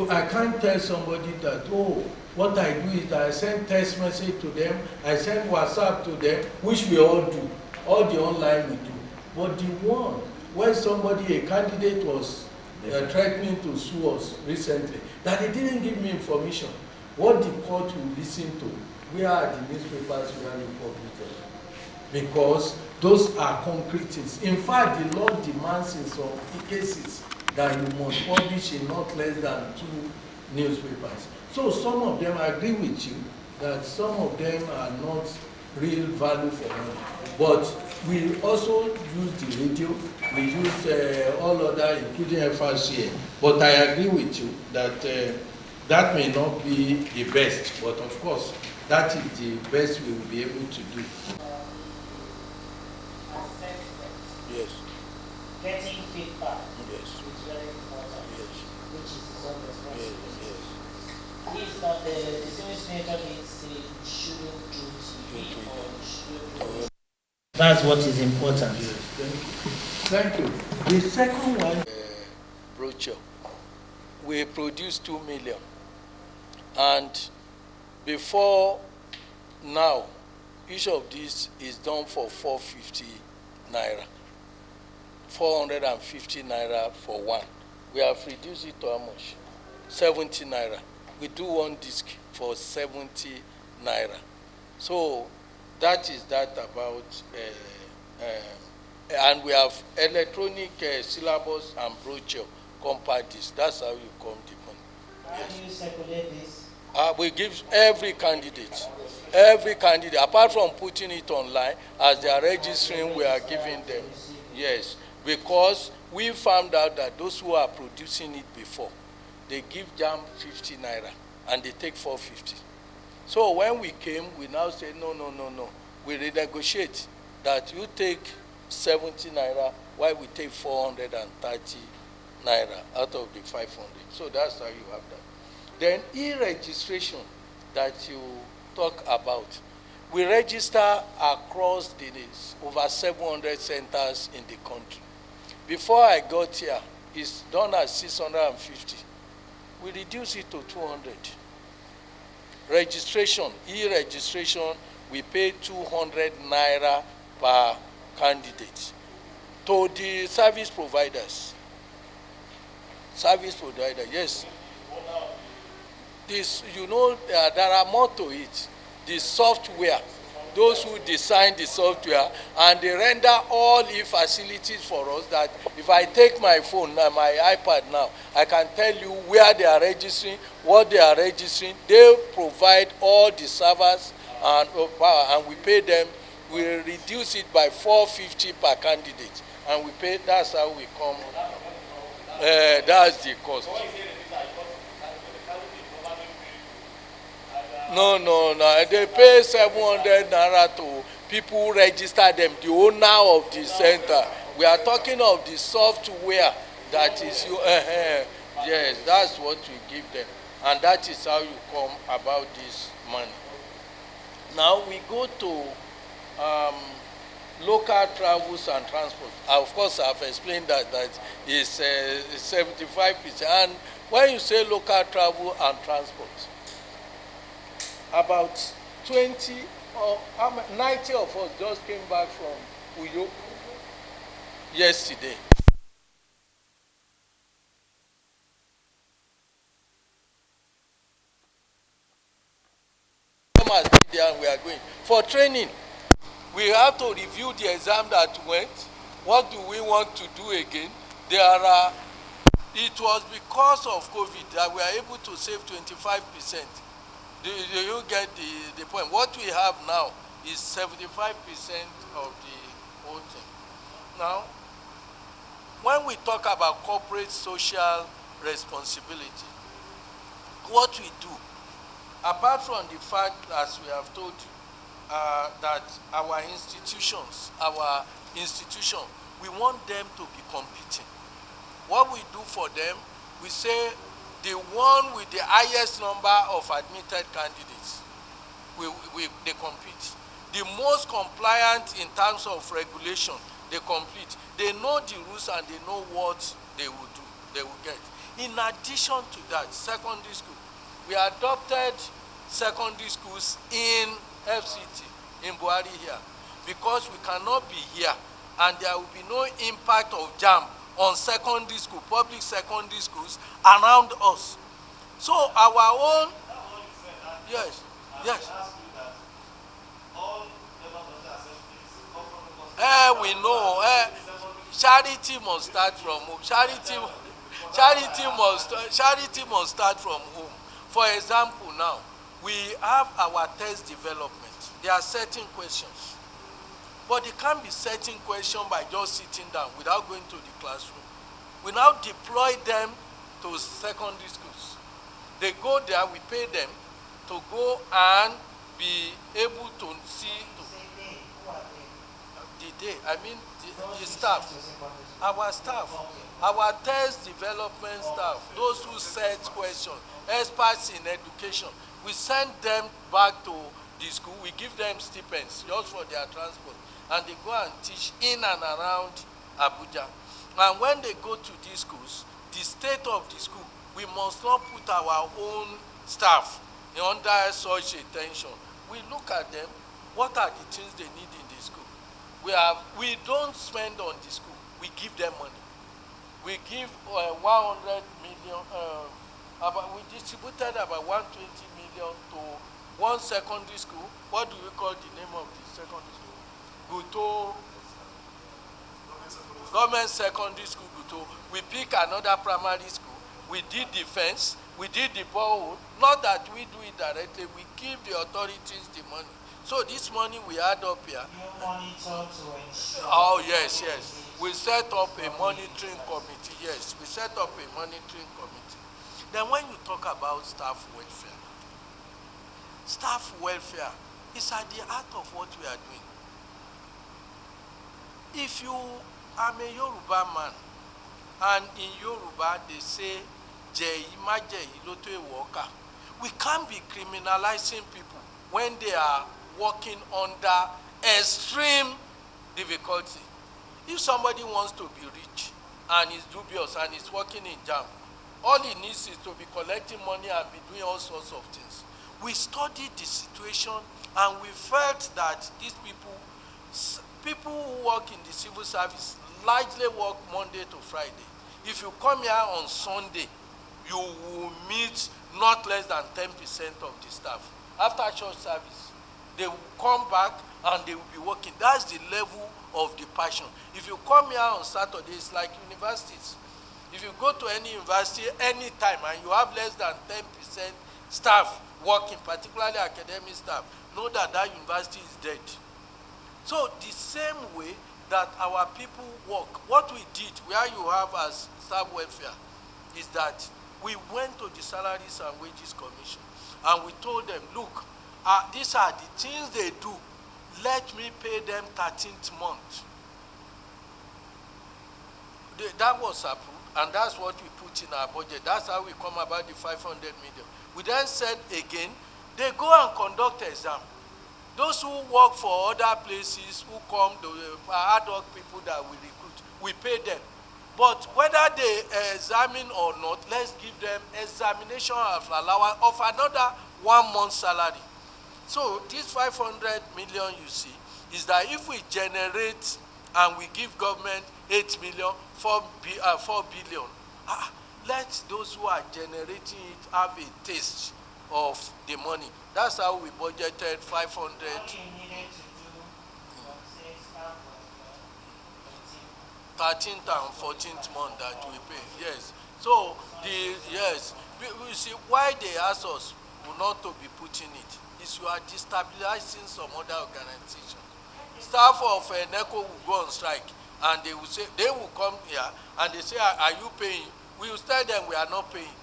I can't tell somebody that, oh, what I do is that I send text message to them, I send WhatsApp to them, which we all do, all the online we do. But the one, when somebody, a candidate was threatening to sue us recently, that they didn't give me information, what the court will listen to, where are the newspapers where you publish them? Because those are concrete things. In fact, the law demands in some cases that you must publish in not less than 2 newspapers. So some of them, I agree with you, that some of them are not real value for money. But we also use the radio, we use all other, including FRCA. But I agree with you that that may not be the best, but of course, that is the best we will be able to do. Yes. Getting feedback. Yes. Is very important. Yes. Which is what responsibility. If not the distinguished senator needs say shouldn't do TV or should do. That's what is important. Yes. Thank you. The second one, brochure. We produced 2 million, and before now, each of these is done for 450 naira. 450 naira for one. We have reduced it to how much? 70 naira. We do one disc for 70 naira. So that is that about, and we have electronic syllabus and brochure compact disc. That's how you come the money. How do you circulate this? We give every candidate, apart from putting it online, as they are registering, we are giving them. Yes, because we found out that those who are producing it before, they give Jamb 50 naira and they take 450. So when we came, we now say, no, no, no, no. We renegotiate that you take 70 naira while we take 430 naira out of the 500. So that's how you have that. Then e-registration that you talk about, we register across the over 700 centers in the country. Before I got here, it's done at 650. We reduce it to 200. Registration, e-registration, we pay 200 naira per candidate. To the service providers, yes. This, there are more to it. The software, those who design the software, and they render all the facilities for us that if I take my phone, my iPad now, I can tell you where they are registering, what they are registering. They provide all the servers and power, and we pay them. We reduce it by 450 per candidate, and we pay. That's how we come. That's the cost. No, no, no. They pay 700 naira to people who register them, the owner of the center. We are talking of the software that is you. Yes, that's what we give them, and that is how you come about this money. Now we go to local travels and transport. Of course, I've explained that is 75%. And when you say local travel and transport, about 20 or 90 of us just came back from Uyo yesterday. And we are going for training. We have to review the exam that went. What do we want to do again? It was because of COVID that we are able to save 25%. Do you get the point? What we have now is 75% of the whole thing. Now, when we talk about corporate social responsibility, what we do, apart from the fact, as we have told you, that our institution, we want them to be competing. What we do for them, we say the one with the highest number of admitted candidates, they compete. The most compliant in terms of regulation, they compete. They know the rules and they know what they will do, they will get. In addition to that, secondary school, we adopted secondary schools in FCT, in Buhari here, because we cannot be here and there will be no impact of Jamb on secondary school, public secondary schools around us. So our own, yes, yes. We know. Charity must start from home. Charity must start from home. For example, now we have our test development. There are certain questions, but they can't be certain questions by just sitting down without going to the classroom. We now deploy them to secondary schools. They go there, we pay them to go and be able to see the staff, our staff, our test development staff, those who set questions, experts in education. We send them back to the school. We give them stipends just for their transport, and they go and teach in and around Abuja. And when they go to these schools, the state of the school, we must not put our own staff under such a tension. We look at them, what are the things they need in the school? We don't spend on the school, we give them money. We give 100 million, we distributed about 120 million to one secondary school. What do we call the name of the secondary school? Guto, government secondary school, Guto. We pick another primary school. We did the fence. We did the borehole, not that we do it directly, we give the authorities the money. So this money we add up here. You monitor to ensure. Oh, yes, yes. We set up a monitoring committee, yes. We set up a monitoring committee. Then when you talk about staff welfare is at the heart of what we are doing. If you, I'm a Yoruba man, and in Yoruba they say, we can't be criminalizing people when they are working under extreme difficulty. If somebody wants to be rich and is dubious and is working in Jamb, all he needs is to be collecting money and be doing all sorts of things. We studied the situation and we felt that these people who work in the civil service largely work Monday to Friday. If you come here on Sunday, you will meet not less than 10% of the staff. After church service, they will come back and they will be working. That's the level of the passion. If you come here on Saturday, it's like universities. If you go to any university anytime and you have less than 10% staff working, particularly academic staff, know that that university is dead. So the same way that our people work, what we did, where you have as staff welfare, is that we went to the Salaries and Wages Commission and we told them, look, these are the things they do. Let me pay them 13th month. That was approved, and that's what we put in our budget. That's how we come about the 500 million. We then said again, they go and conduct exam. Those who work for other places, who come, the ad hoc people that we recruit, we pay them. But whether they examine or not, let's give them examination of allowance of another 1 month salary. So this 500 million you see is that if we generate and we give government 8 million, 4 billion, let those who are generating it have a taste of the money. That's how we budgeted 500. 13th and 14th month that we pay, yes. So yes, we see why they ask us not to be putting it is you are destabilizing some other organizations. Staff of NECO will go on strike and they will say, they will come here and they say, are you paying? We will tell them we are not paying.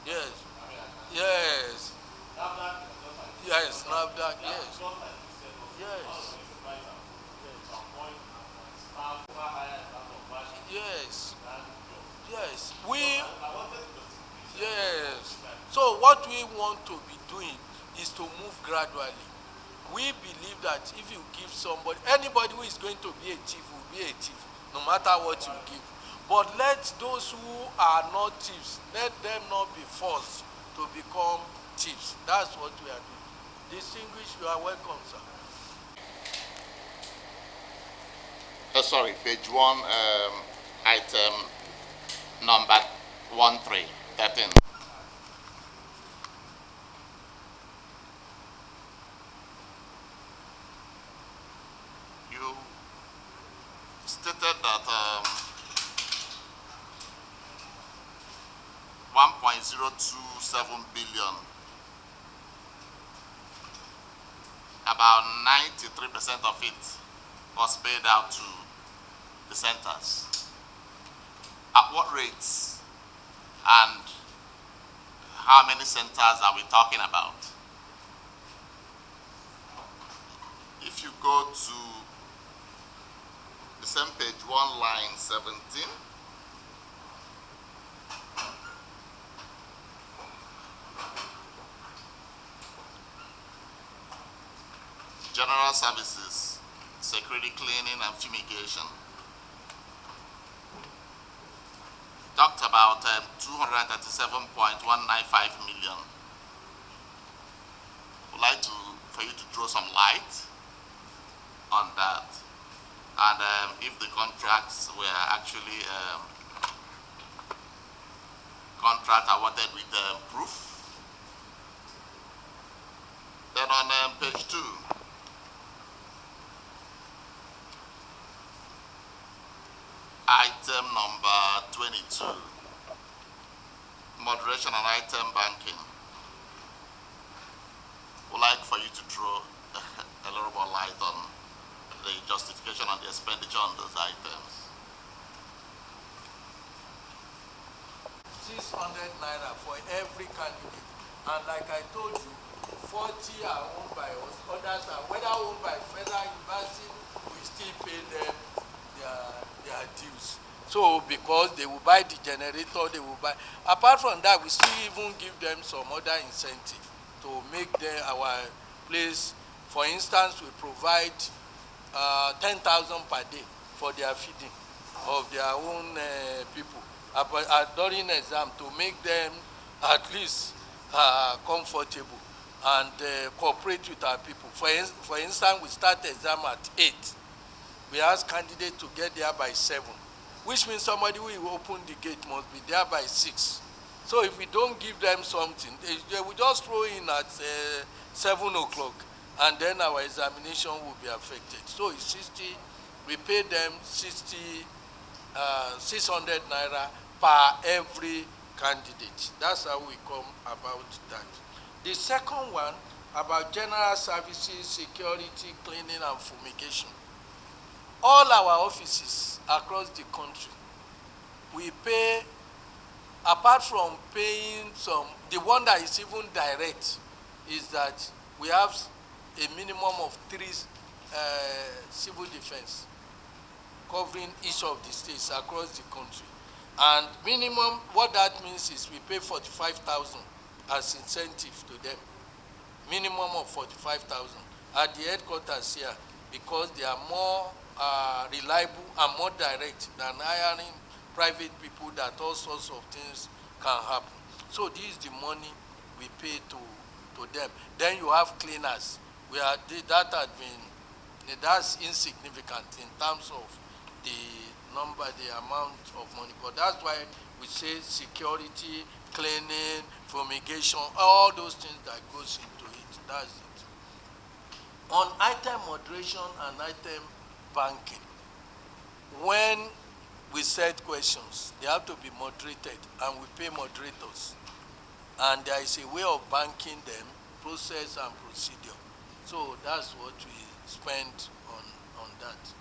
Yes. Yes. Yes, NAFDAC, yes. Yes. Yes. Yes. Yes. So what we want to be doing is to move gradually. We believe that if you give somebody, anybody who is going to be a thief will be a thief, no matter what you give. But let those who are not thieves, let them not be forced to become thieves. That's what we are doing. Distinguished, you are welcome, sir. Sorry, page 1, item number 13. You stated that 1.027 billion, about 93% of it was paid out to the centers. At what rates and how many centers are we talking about? If you go to the same page 1, line 17, general services, security cleaning and fumigation, talked about 237.195 million. Would like for you to throw some light on that, and if the contracts were actually contract awarded with proof. Then on page 2, item number 22, moderation and item banking, would like for you to throw a little more light on the justification and the expenditure on those items. 600 naira for every candidate, and like I told you, 40 are owned by us, others are whether owned by federal university, we still pay them their dues. So because they will buy the generator, they will buy. Apart from that, we still even give them some other incentive to make them our place. For instance, we provide 10,000 per day for their feeding of their own people during exam, to make them at least comfortable and cooperate with our people. For instance, we start exam at 8. We ask candidates to get there by 7, which means somebody who will open the gate must be there by 6. So if we don't give them something, they will just throw in at 7 o'clock, and then our examination will be affected. So it's 60, we pay them 600 naira per every candidate. That's how we come about that. The second one, about general services, security, cleaning, and fumigation. All our offices across the country, we pay, apart from paying some, the one that is even direct is that we have a minimum of 3 civil defense covering each of the states across the country. And minimum, what that means is we pay 45,000 as incentive to them. Minimum of 45,000 at the headquarters here, because they are more reliable and more direct than hiring private people that all sorts of things can happen. So this is the money we pay to them. Then you have cleaners. That's insignificant in terms of the number, the amount of money. But that's why we say security, cleaning, fumigation, all those things that goes into it. That's it. On item moderation and item banking, when we set questions, they have to be moderated, and we pay moderators. And there is a way of banking them, process and procedure. So that's what we spend on that.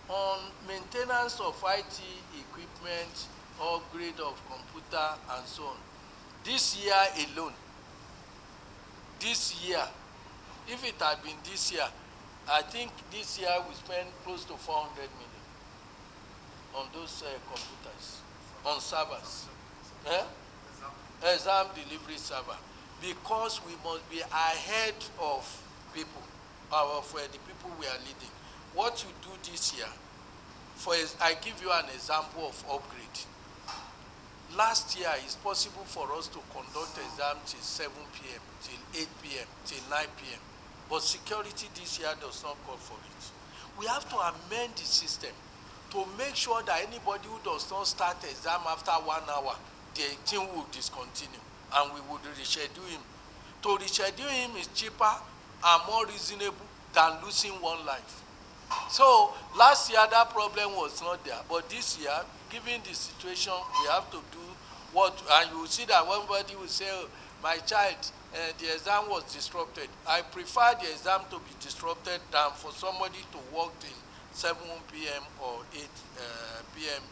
On maintenance of IT equipment, upgrade of computer, and so on. This year alone, if it had been this year, I think this year we spent close to 400 million on those computers, on servers. Exam delivery server, because we must be ahead of people, of the people we are leading. What you do this year, I give you an example of upgrade. Last year, it's possible for us to conduct exam till 7 p.m., till 8 p.m., till 9 p.m. But security this year does not call for it. We have to amend the system to make sure that anybody who does not start exam after 1 hour, the team will discontinue, and we would reschedule him. To reschedule him is cheaper and more reasonable than losing one life. So last year that problem was not there, but this year, given the situation, we have to do what, and you will see that somebody will say, oh, my child, the exam was disrupted. I prefer the exam to be disrupted than for somebody to work till 7 p.m. or 8 p.m.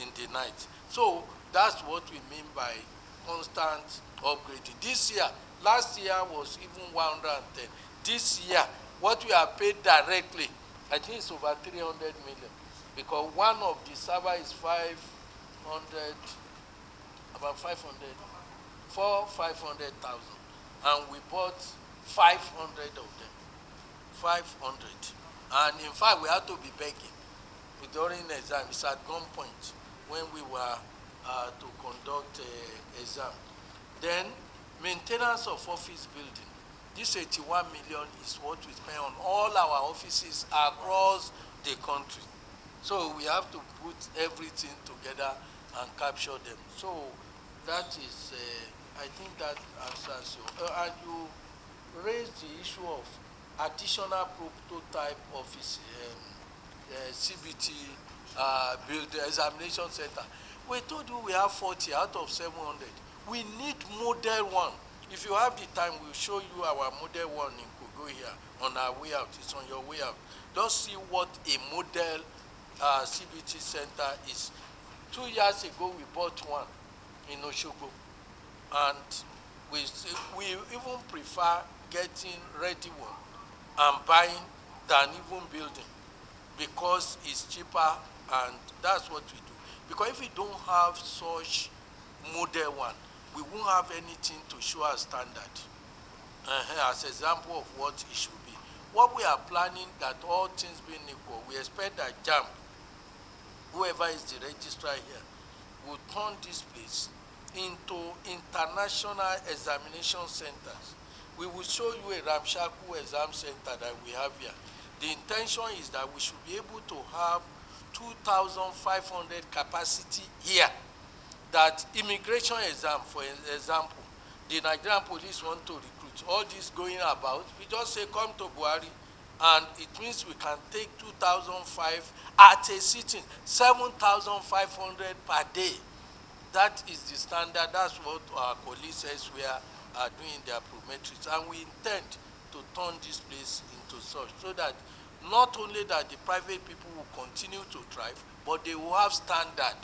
in the night. So that's what we mean by constant upgrading. This year, last year was even 110. This year, what we are paid directly, I think it's over 300 million, because one of the server is 500, about 500, 500,000, and we bought 500 of them, 500. And in fact, we had to be begging during the exam. It's at gunpoint when we were to conduct exam. Then maintenance of office building. This 81 million is what we spend on all our offices across the country. So we have to put everything together and capture them. So that is, I think that answers you. And you raised the issue of additional prototype office, CBT build examination center. We told you we have 40 out of 700. We need model one. If you have the time, we'll show you our model one in Kogo here on our way out. It's on your way out. Just see what a model CBT center is. 2 years ago, we bought one in Oshogbo, and we even prefer getting ready one and buying than even building, because it's cheaper, and that's what we do. Because if we don't have such model one, we won't have anything to show as standard, as example of what it should be. What we are planning, that all things being equal, we expect that Jamb, whoever is the registrar here, will turn this place into international examination centers. We will show you a ramshackle exam center that we have here. The intention is that we should be able to have 2,500 capacity here. That immigration exam, for example, the Nigerian police want to recruit, all this going about, we just say come to Buhari, and it means we can take 2,005 at a sitting, 7,500 per day. That is the standard. That's what our colleagues elsewhere are doing their prometrics, and we intend to turn this place into such, so that not only that the private people will continue to thrive, but they will have standard.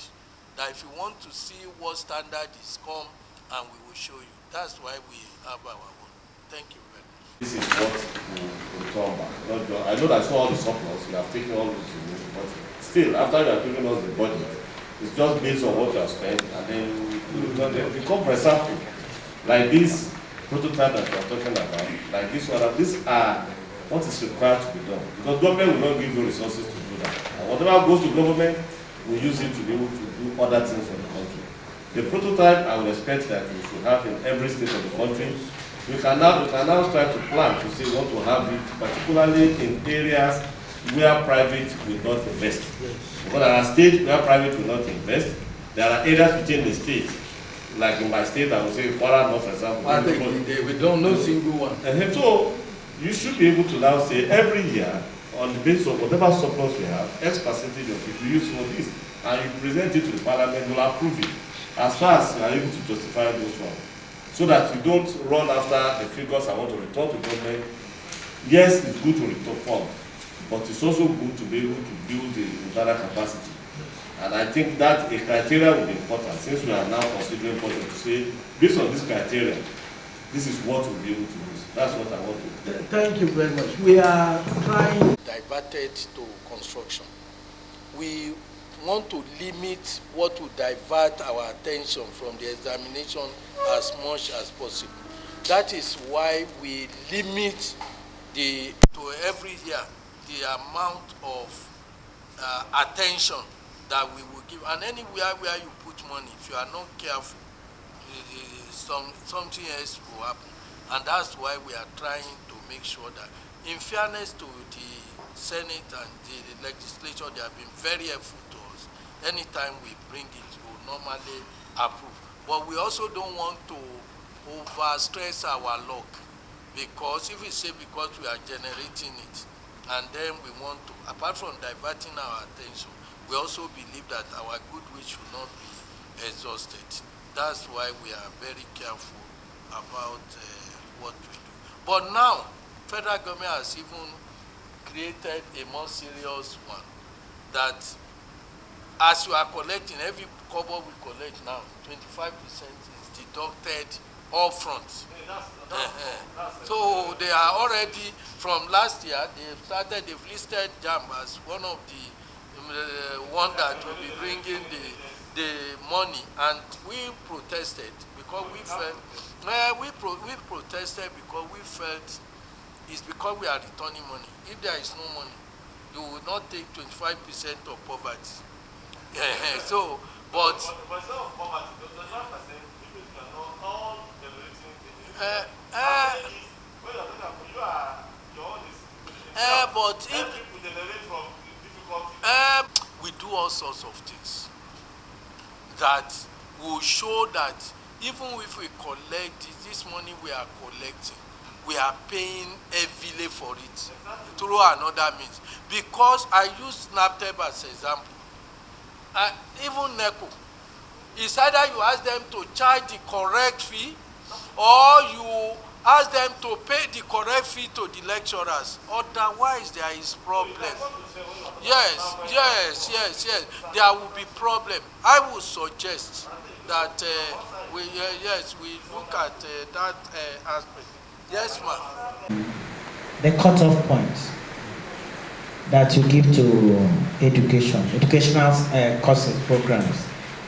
That if you want to see what standard is, come and we will show you. That's why we have our own. Thank you very much. This is what we turn back. I know that all the surplus, you have taken all this, but still, after you have given us the budget, it's just based on what you have spent, and then we return them. We come for example, like this prototype that you are talking about, like this one, and these are what is required to be done. Because government will not give you resources to do that. And whatever goes to government, we use it to be able to do other things for the country. The prototype, I would expect that we should have in every state of the country. We can now try to plan to say what to have it, particularly in areas where private will not invest. Because there are states where private will not invest. There are areas within the state, like in my state, I would say Kwara North, for example. I think we don't know single one. And so you should be able to now say every year, on the basis of whatever surplus we have, X percentage of it we use for this, and you present it to the parliament, will approve it, as far as you are able to justify those ones. So that you don't run after the figures I want to return to government. Yes, it's good to return funds, but it's also good to be able to build the internal capacity. And I think that a criteria will be important, since we are now considering budget, to say, based on this criteria, this is what we'll be able to use. That's what I want to do. Thank you very much. We are trying diverted to construction. We want to limit what will divert our attention from the examination as much as possible. That is why we limit to every year the amount of attention that we will give. And anywhere where you put money, if you are not careful, something else will happen. And that's why we are trying to make sure that, in fairness to the Senate and the legislature, they have been very helpful to us. Anytime we bring it, we will normally approve. But we also don't want to overstress our luck, because if we say because we are generating it, and then we want to, apart from diverting our attention, we also believe that our goodwill should not be exhausted. That's why we are very careful about what we do. But now, federal government has even created a more serious one, that as you are collecting, every cover we collect now, 25% is deducted up front. So they are already, from last year, they've listed Jamb as one of the one that will be bringing the money, and we protested because we felt, we protested because we felt it's because we are returning money. If there is no money, you will not take 25% of poverty. So, but poverty, but if we do all sorts of things that will show that even if we collect this money we are collecting, we are paying heavily for it through another means. Because I use SNAPTEP as an example. Even NECO, It's either you ask them to charge the correct fee, or you ask them to pay the correct fee to the lecturers. Otherwise, there is problem. Yes, there will be problem. I would suggest that we look at that aspect. Yes, ma'am. The cutoff point that you give to educational courses, programs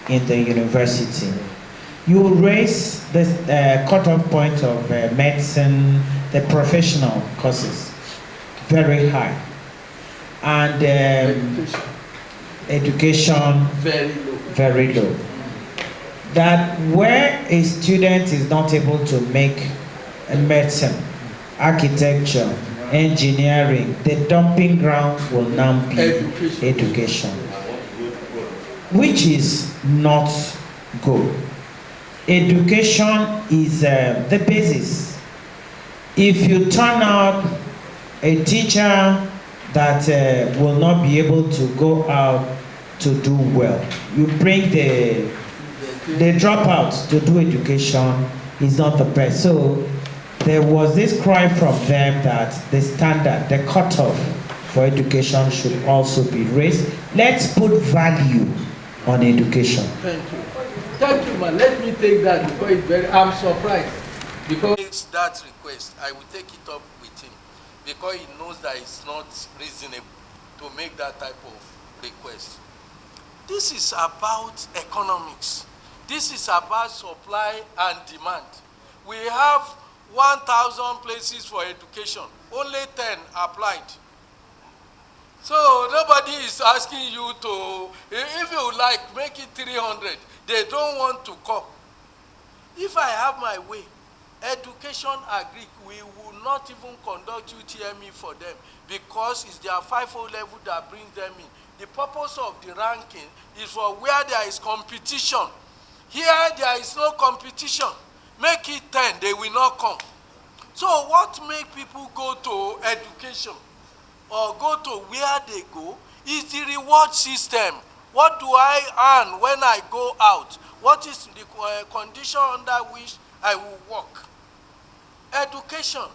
in the university. You raise the cutoff point of medicine, the professional courses, very high. And education very low. That where a student is not able to make medicine, architecture, engineering, the dumping ground will now be education, which is not good. Education is the basis. If you turn out a teacher that will not be able to go out to do well, you bring the dropouts to do education, is not the best. So there was this cry from them that the standard, the cutoff for education should also be raised. Let's put value on education. Thank you, man. Let me take that because it's very, I'm surprised. Because it's that request, I will take it up with him because he knows that it's not reasonable to make that type of request. This is about economics. This is about supply and demand. We have 1,000 places for education, only 10 applied. So nobody is asking you to, if you like, make it 300. They don't want to come. If I have my way, education agric, we will not even conduct UTME for them because it's their 5.0 level that brings them in. The purpose of the ranking is for where there is competition. Here there is no competition. Make it 10, they will not come. So what make people go to education or go to where they go is the reward system. What do I earn when I go out? What is the condition under which I will work? Education.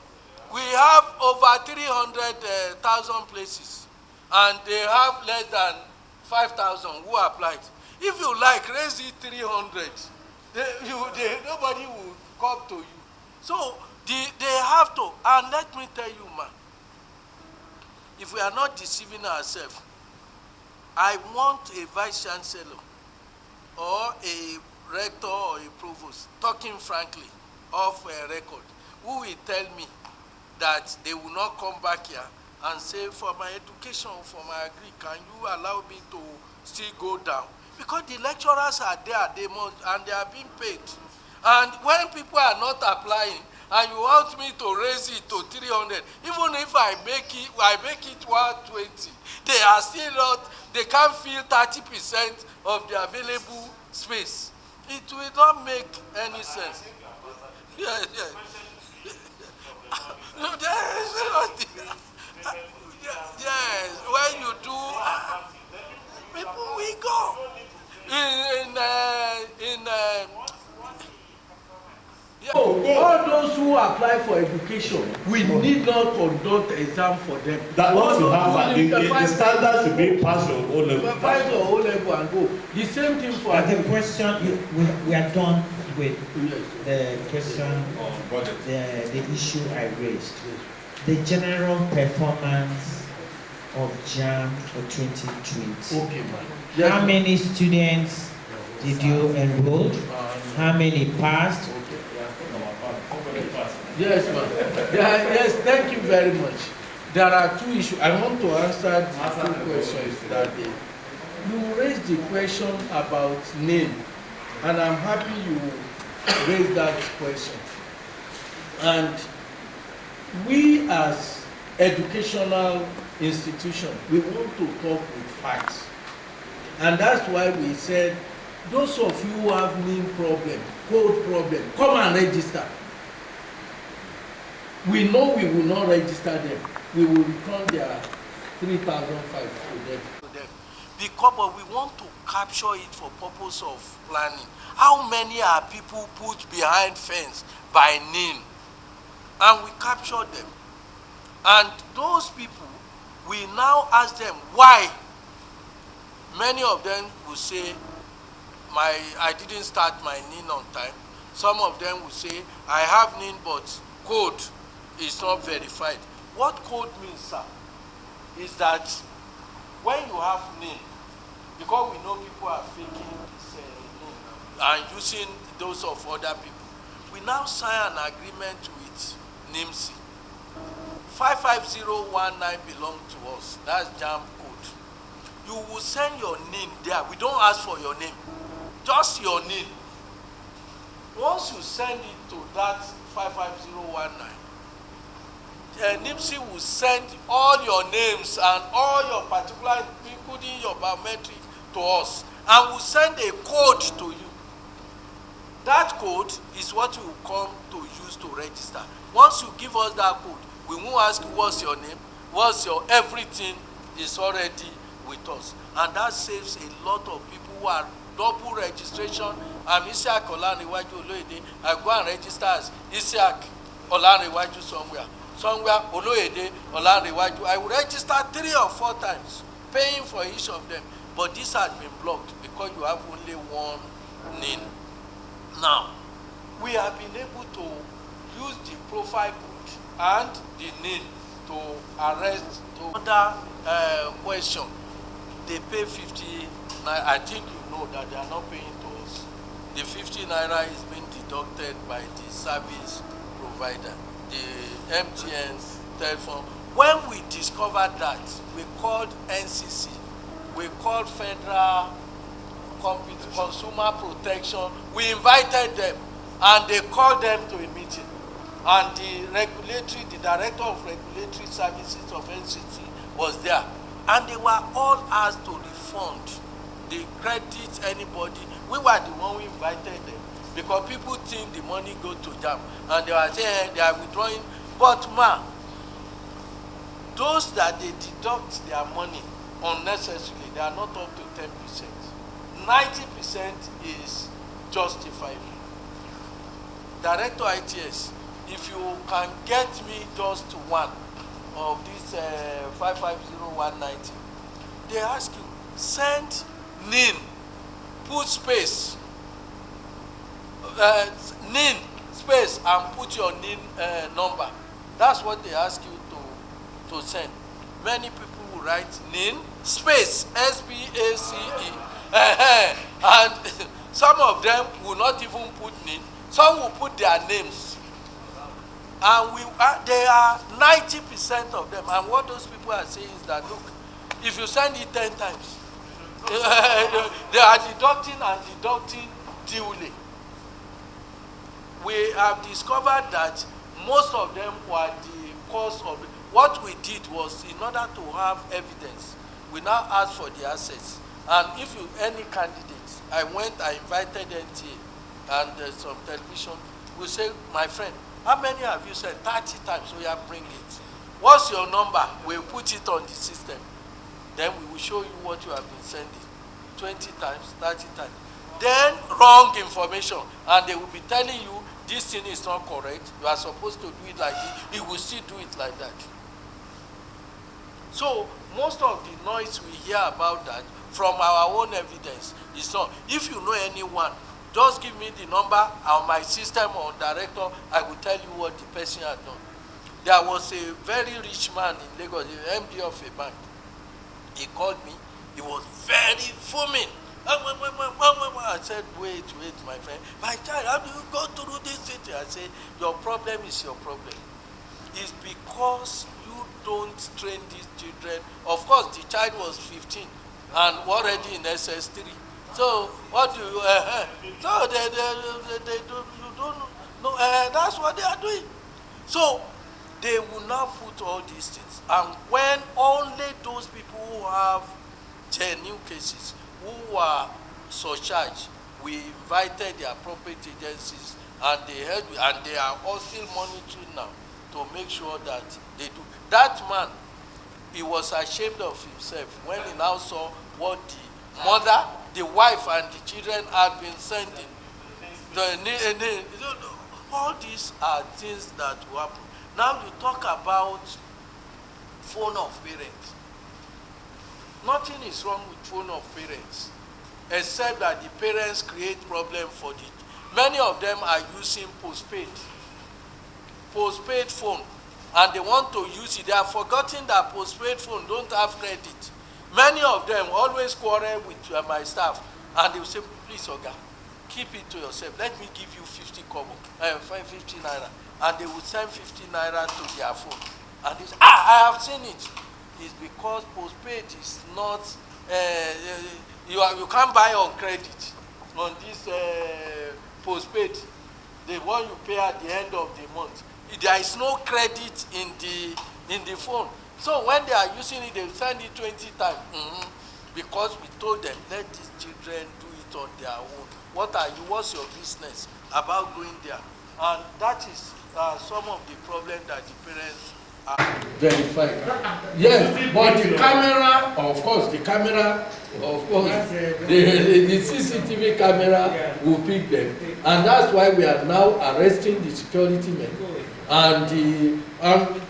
We have over 300,000 places, and they have less than 5,000 who applied. If you like, raise it 300. Nobody will come to you. So they have to. And let me tell you, man, if we are not deceiving ourselves, I want a vice chancellor or a rector or a provost, talking frankly, off a record, who will tell me that they will not come back here and say, for my education, for my degree, can you allow me to still go down? Because the lecturers are there, they must, and they are being paid. And when people are not applying, and you want me to raise it to 300, even if I make it 120, they are still not, they can't fill 30% of the available space. It will not make any sense. Yes. No, yes, when you do, people will go. All those who apply for education, we need not conduct exam for them. That what you have, the standard should be pass your O level. Pass your O level and go. The same thing for the question, we are done with the question, the issue I raised. The general performance of Jamb for 2020. Okay, man. Yes, how many students did you enroll? How many passed? Yes, ma'am. Yes, thank you very much. There are two issues. I want to answer the two questions that day. You raised the question about name, and I'm happy you raised that question. And we as educational institution, we want to talk with facts. And that's why we said, those of you who have name problem, code problem, come and register. We know we will not register them. We will return their 3,500 to them. because but we want to capture it for purpose of planning. How many are people put behind fence by name? And we capture them. And those people, we now ask them why. Many of them will say, I didn't start my NIN on time. Some of them will say, I have NIN, but code is not verified. What code means, sir, is that when you have NIN, because we know people are faking this NIN and using those of other people, we now sign an agreement with NIMC. 55019 belongs to us. That's Jamb code. You will send your NIN there. We don't ask for your name, just your NIN. Once you send it to that 55019, NIMC will send all your names and all your particulars, including your biometric, to us, and will send a code to you. That code is what we will come to use to register. Once you give us that code, we won't ask you what's your name, what's your everything is already with us. And that saves a lot of people who are double registration. I'm Isiaq Olanrewaju Oloyede. I go and register as Isiaq Olanrewaju somewhere. Somewhere Oloyede Olanrewaju. I will register 3 or 4 times, paying for each of them. But this has been blocked because you have only one NIN. Now, we have been able to use the profile code and the NIN to arrest. Another question, they pay 50 naira. I think you know that they are not paying to us. The 50 naira is being deducted by the service provider, the MTN telephone. When we discovered that, we called NCC, we called Federal Consumer Protection. We invited them, and they called them to a meeting. And the director of regulatory services of NCC was there, and they were all asked to refund the credit anybody. We were the one who invited them, because people think the money go to Jamb, and they were saying they are withdrawing. But those that they deduct their money unnecessarily, they are not up to 10%. 90% is justified. Director ITS, if you can get me just one of these 550190, they ask you, send NIN, put space, NIN space, and put your NIN number. That's what they ask you to send. Many people will write NIN space, SPACE, and some of them will not even put NIN. Some will put their names. And they are 90% of them. And what those people are saying is that, look, if you send it 10 times, they are deducting duly. We have discovered that most of them were the cause of it. What we did was, in order to have evidence, we now asked for the assets. And if any candidates, I invited NTA and some television, we say, my friend, how many have you sent? 30 times, so you have bring it. What's your number? We'll put it on the system. Then we will show you what you have been sending. 20 times, 30 times. Then wrong information, and they will be telling you this thing is not correct. You are supposed to do it like this. He will still do it like that. So most of the noise we hear about that from our own evidence is not. If you know anyone, just give me the number on my system or director, I will tell you what the person had done. There was a very rich man in Lagos, the MD of a bank. He called me. He was very fuming. I said, wait, my friend. My child, how do you go through this city? I said, your problem is your problem. It's because you don't train these children. Of course, the child was 15 and already in SS3. So what do you? So they don't know. That's what they are doing. So they will now put all these things, and when only those people who have genuine cases, who are surcharged, we invited the appropriate agencies, and they are all still monitoring now to make sure that they do. That man, he was ashamed of himself when he now saw what the mother, the wife, and the children had been sending. All these are things that will happen. Now you talk about phone of parents. Nothing is wrong with phone of parents, except that the parents create problem for the. Many of them are using postpaid phone, and they want to use it. They have forgotten that postpaid phone don't have credit. Many of them always quarrel with my staff, and they will say, please, Oga, keep it to yourself. Let me give you 50 kobo, 50 naira. And they will send 50 naira to their phone. And they say, I have seen it. It's because postpaid is not, you can't buy on credit on this postpaid. The one you pay at the end of the month. There is no credit in the phone. So when they are using it, they send it 20 times. Because we told them, let these children do it on their own. What's your business about going there? And that is some of the problems that the parents are verifying. Yes, but the camera, of course, the CCTV camera will pick them. And that's why we are now arresting the security men. And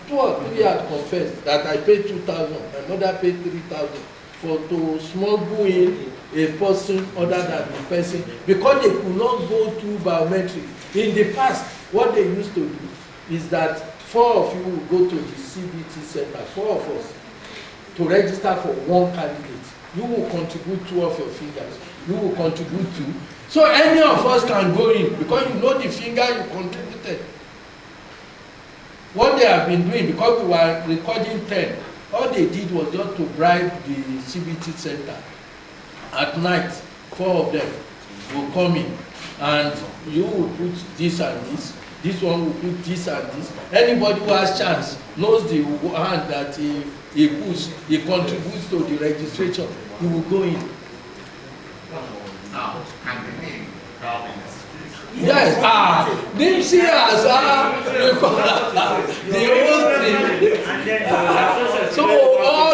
two or three had confessed that I paid 2,000, my mother paid 3,000 to smuggle in a person other than the person, because they could not go through biometric. In the past, what they used to do is that 4 of you will go to the CBT center, 4 of us, to register for one candidate. You will contribute 2 of your fingers. You will contribute 2. So any of us can go in, because you know the finger you contributed. What they have been doing, because we were recording 10, all they did was just to bribe the CBT center. At night, 4 of them will come in, and you will put this and this one will put this and this. Anybody who has chance knows the hand that he puts, he contributes to the registration, he will go in. Now, can the name Yes, Nimsi has the whole thing. So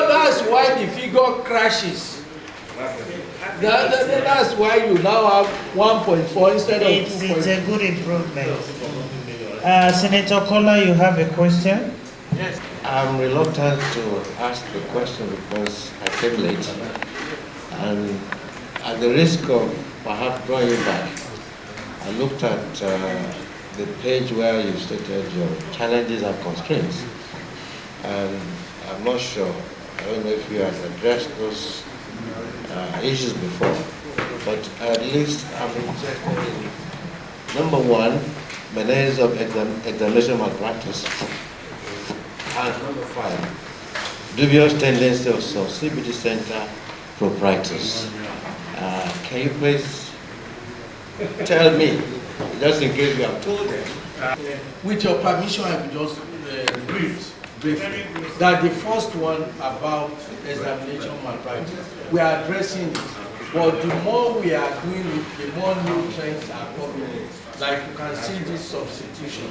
that's why the figure crashes. That's why you now have 1.4 instead of 2.4. It's a good improvement. Senator Kola, you have a question? Yes. I'm reluctant to ask the question because I came late. And at the risk of perhaps going back, I looked at the page where you stated your challenges and constraints. And I'm not sure, I don't know if you have addressed those issues before, but at least I'm interested in, number 1, menace of examination malpractice, and number 5, dubious tendency of some CBT center proprietors. Can you please tell me, just in case you have told them? With your permission, I will just briefly. That the first one about examination malpractice, we are addressing it, but the more we are doing it, the more new trends are coming. Like you can see, this substitution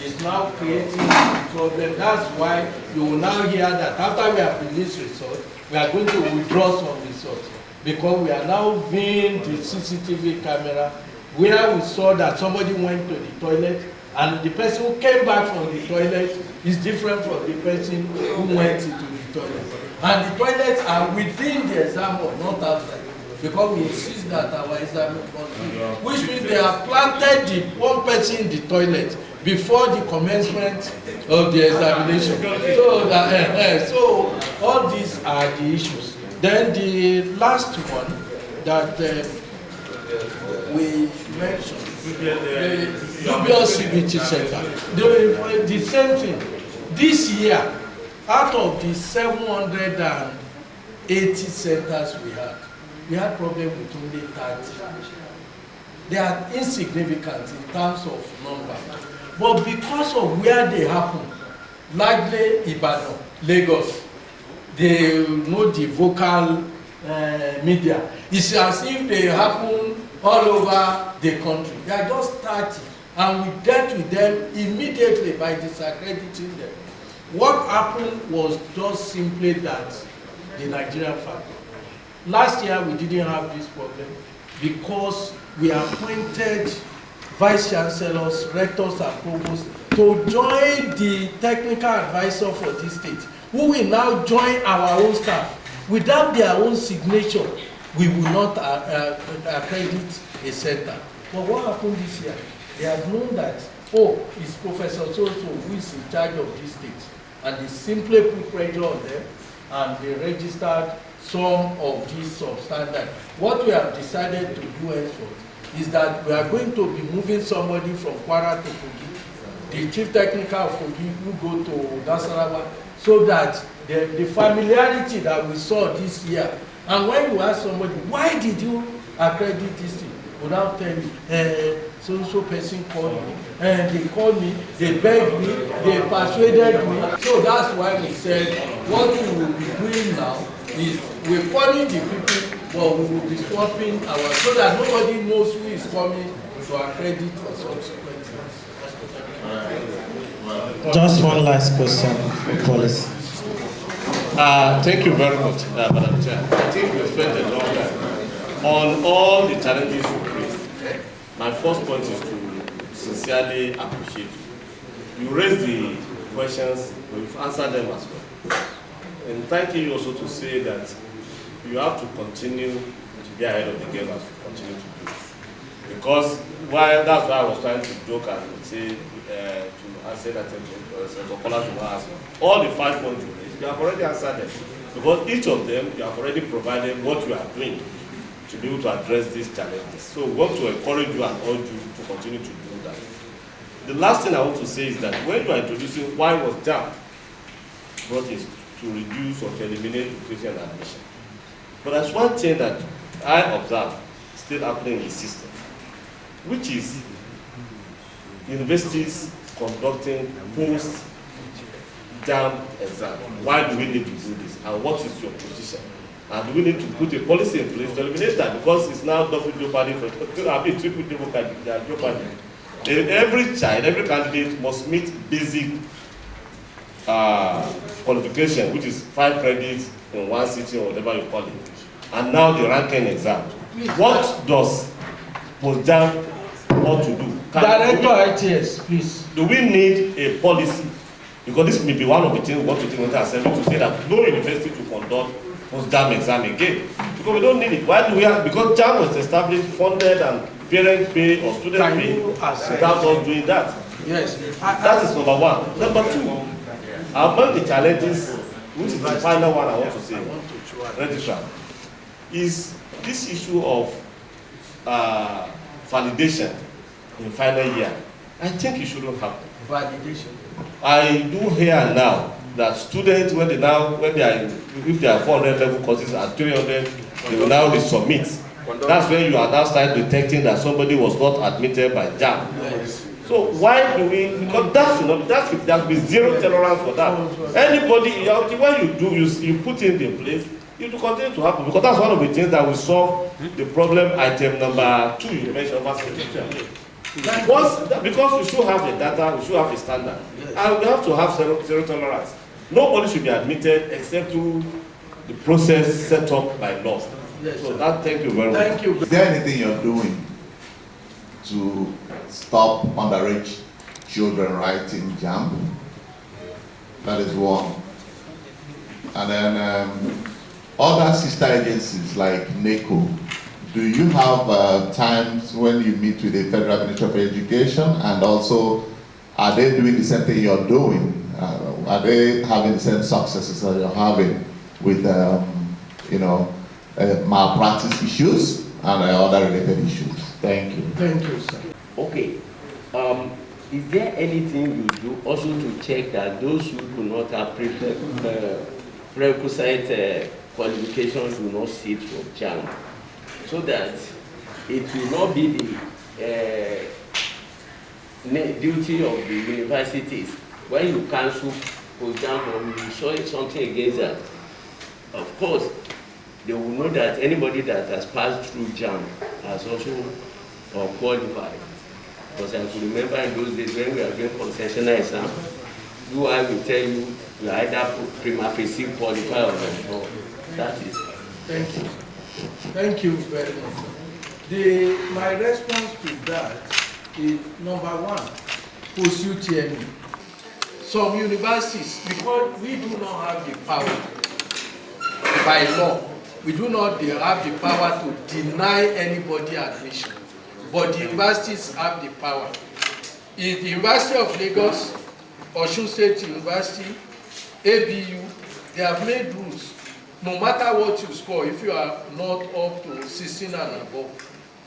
is now creating a problem. That's why you will now hear that after we have released results, we are going to withdraw some results, because we are now viewing the CCTV camera where we saw that somebody went to the toilet, and the person who came back from the toilet is different from the person who went into the toilet. And the toilets are within the exam hall, not outside, because we insist that our exam hall must be, which means they have planted the one person in the toilet before the commencement of the examination. So, so all these are the issues. Then the last one that we mentioned, the dubious CBT center. The same thing. This year, out of the 780 centers we had problem with only 30. They are insignificant in terms of number. But because of where they happen, largely Ibadan, Lagos, they know the vocal media. It's as if they happen all over the country. They are just 30, and we dealt with them immediately by disaccrediting them. What happened was just simply that the Nigerian factor. Last year we didn't have this problem because we appointed vice chancellors, rectors, and provosts to join the technical advisor for this state, who will now join our own staff. Without their own signature, we will not accredit a center. But what happened this year? They have known that, oh, it's Professor so-so who is in charge of this state. And they simply put pressure on them, and they registered some of these substandard. What we have decided to do henceforth is that we are going to be moving somebody from Kwara to Kogi, the chief technical of Kogi who go to Nasarawa, so that the familiarity that we saw this year, and when you ask somebody, why did you accredit this thing? Without telling you, so person called me, and they called me, they begged me, they persuaded me. So that's why we said what we will be doing now is we're calling the people, but we will be swapping our, so that nobody knows who is coming to accredit for subsequent years. Just one last question, policy. Thank you very much, Madam Chair. I think we spent a long time on all the challenges you raised. My first point is to sincerely appreciate you. You raised the questions, but you've answered them as well. And thank you also to say that you have to continue to be ahead of the game as you continue to do it. Because while that's why I was trying to joke and say, I said that Senator Kola should ask, all the 5 points you raised, you have already answered them. Because each of them, you have already provided what you are doing to be able to address these challenges. So we want to encourage you and urge you to continue to do that. The last thing I want to say is that when you are introducing why was Jamb brought in to reduce or to eliminate education and admission. But there's one thing that I observe still happening in the system, which is universities conducting post-Jamb exam. Why do we need to do this? And what is your position? And we need to put a policy in place to eliminate that, because it's now double jeopardy for triple jeopardy. Every child, every candidate must meet basic qualification, which is 5 credits in one city or whatever you call it. And now the ranking exam. What does post-Jamb ought to do? Director ITS, please. Do we need a policy? Because this may be one of the things we want to take into assembly to say that no university to conduct post-Jamb exam again. Because we don't need it. Why do we have? Because Jamb was established, funded, and parent pay or student pay without us doing that. Yes. That is number one. Number two, among the challenges, which is the final one I want to say, registrar, is this issue of validation in final year. I think it shouldn't happen. Validation. I do hear now that students, when they are if they are 400 level courses at 300, they will now resubmit. That's when you are now start detecting that somebody was not admitted by Jamb. Yes. So why do we? Because that should not. That should be zero tolerance for that. Anybody, when you do, you put it in place, it will continue to happen, because that's one of the things that will solve the problem. Item number 2 you mentioned about because we should have the data, we should have a standard, and we have to have zero tolerance. Nobody should be admitted except through the process set up by law. Yes, so that, thank you very much. Thank you. Is there anything you're doing to stop underage children writing Jamb? That is one. And then other sister agencies like NACO, do you have times when you meet with the Federal Ministry of Education, and also are they doing the same thing you're doing? Are they having the same successes that you're having with malpractice issues and other related issues? Thank you. Thank you, sir. Okay. Is there anything you do also to check that those who do not have prerequisite qualifications do not sit for Jamb, so that it will not be the duty of the universities when you cancel for Jamb or you show something against that? Of course, they will know that anybody that has passed through Jamb has also qualified. Because I could remember in those days when we are doing concessional exam, I will tell you, you either prima facie qualify or not. That is. Thank you. Thank you very much. My response to that is number one, post-UTME. Some universities, because we do not have the power by law, we do not have the power to deny anybody admission, but the universities have the power. In the University of Lagos, Osun State University, ABU, they have made rules. No matter what you score, if you are not up to 16 and above,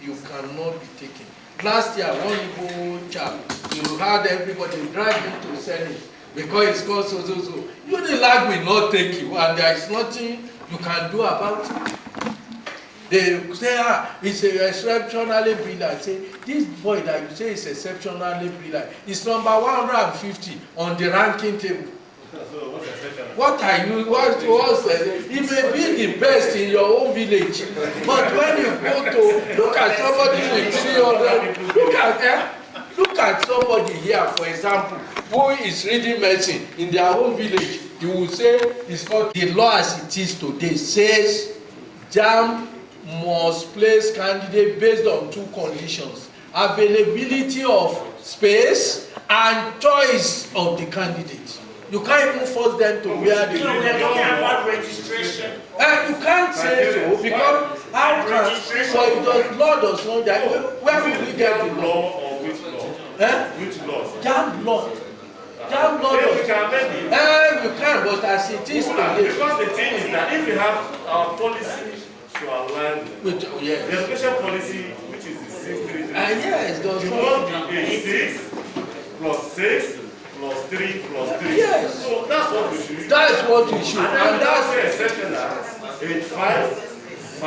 you cannot be taken. Last year, one Igbo chap, you had everybody drag him to Senate because he scored so. Unilag will not take you, and there is nothing you can do about it. They say, it's exceptionally brilliant. Say, this boy that you say is exceptionally brilliant is number 150 on the ranking table. What are you? He may be the best in your own village, but when you go to look at somebody with 300, look at somebody here, for example, who is reading medicine in their own village. You will say it's not the law as it is today says Jamb must place candidate based on two conditions: availability of space and choice of the candidate. You can't even force them to wear the uniform. They're talking about registration. You can't say so because how can the law does not that where will we get the law? Or which law? Which law? Jamb law. Jamb law does. You can, but as it is today. Because the thing is that if you have our policy to align with the education policy, which is the 633, yes, does you want the 6 plus 6 plus 3 plus 3. Yes. So that's what we should. That's what we should. And that's the exception that 8, 5,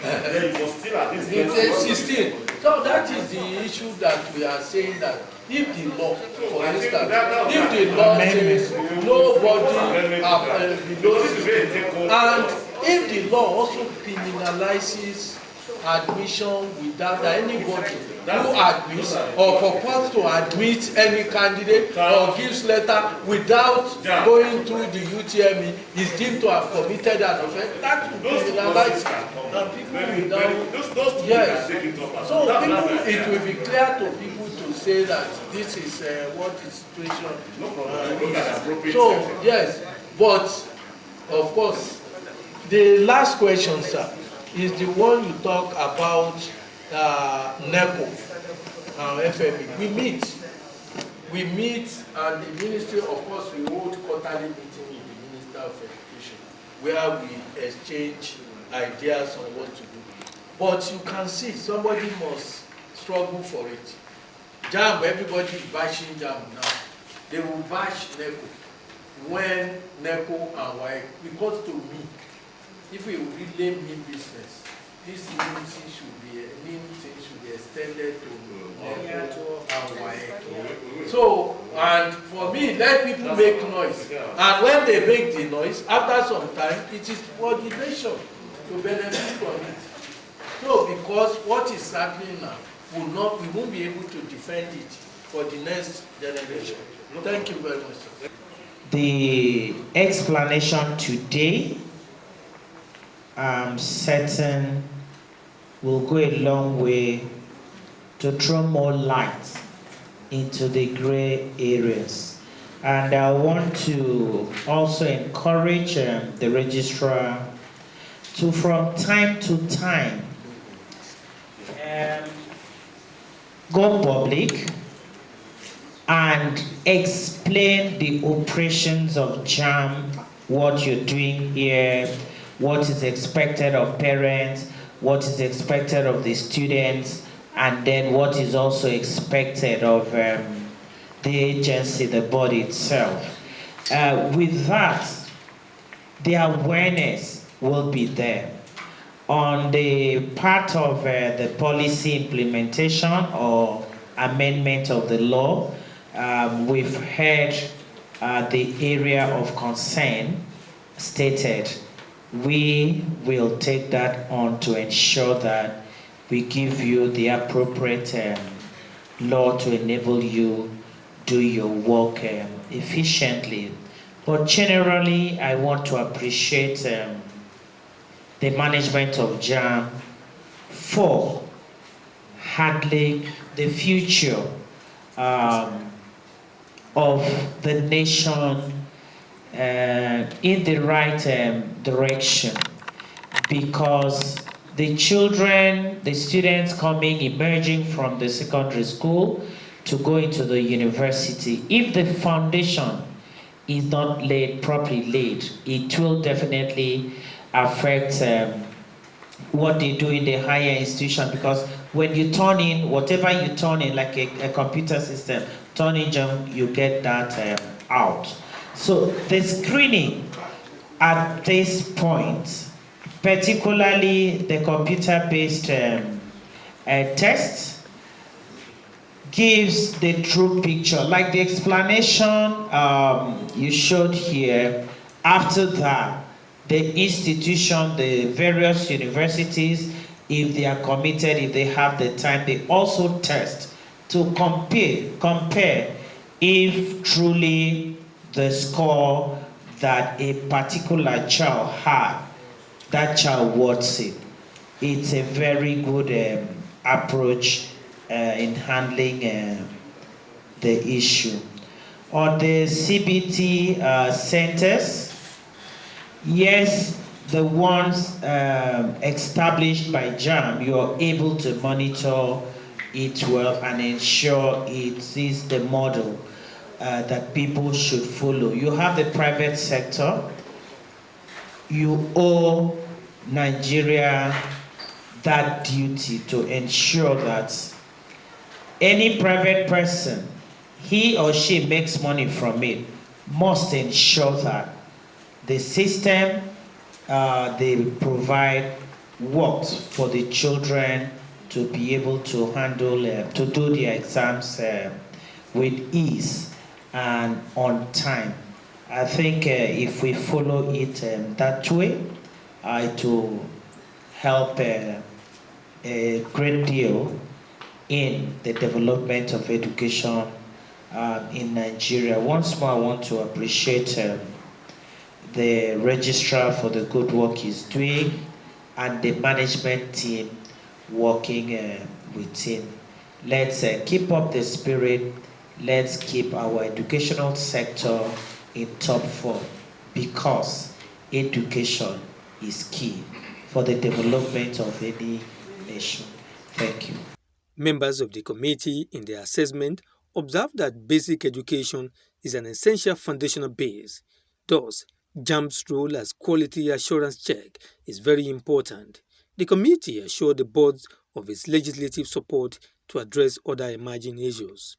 then you must still at least get 16. So that is the issue that we are saying that if the law, for instance, if the law says nobody below, and if the law also criminalizes admission without anybody who admits or proposes to admit any candidate or gives letter without going through the UTME is deemed to have committed an offense, that will criminalize it. And people without, yes. So people, it will be clear to people to say that this is what the situation is. So yes, but of course, the last question, sir, is the one you talk about NECO and FME. We meet, and the ministry, of course, we hold quarterly meeting with the Minister of Education, where we exchange ideas on what to do. But you can see somebody must struggle for it. Jamb, everybody is bashing Jamb now. They will bash NECO when NECO and WAEC, because to me, if we really mean business, this limiting should be extended to NECO and WAEC. So, and for me, let people make noise. And when they make the noise, after some time, it is for the nation to benefit from it. So, because what is happening now, we won't be able to defend it for the next generation. Thank you very much, sir. The explanation today, I'm certain, will go a long way to throw more light into the gray areas. And I want to also encourage the registrar to, from time to time, go public and explain the operations of Jamb, what you're doing here, what is expected of parents, what is expected of the students, and then what is also expected of the agency, the body itself. With that, the awareness will be there. On the part of the policy implementation or amendment of the law, we've heard the area of concern stated. We will take that on to ensure that we give you the appropriate law to enable you do your work efficiently. But generally, I want to appreciate the management of Jamb for handling the future of the nation in the right direction, because the children, the students coming, emerging from the secondary school to go into the university, if the foundation is not properly laid, it will definitely affect what they do in the higher institution, because when you turn in, whatever you turn in, like a computer system, turn in Jamb, you get that out. So the screening at this point, particularly the computer-based test, gives the true picture. Like the explanation you showed here, after that, the institution, the various universities, if they are committed, if they have the time, they also test to compare if truly the score that a particular child had, that child worth it. It's a very good approach in handling the issue. On the CBT centers, yes, the ones established by Jamb, you are able to monitor it well and ensure it is the model that people should follow. You have the private sector. You owe Nigeria that duty to ensure that any private person, he or she makes money from it, must ensure that the system they provide works for the children to be able to handle, to do their exams with ease and on time. I think if we follow it that way, it will help a great deal in the development of education in Nigeria. Once more, I want to appreciate the registrar for the good work he's doing and the management team working with him. Let's keep up the spirit. Let's keep our educational sector in top form, because education is key for the development of any nation. Thank you. Members of the committee, in their assessment, observed that basic education is an essential foundational base. Thus, Jamb's role as quality assurance check is very important. The committee assured the board of its legislative support to address other emerging issues.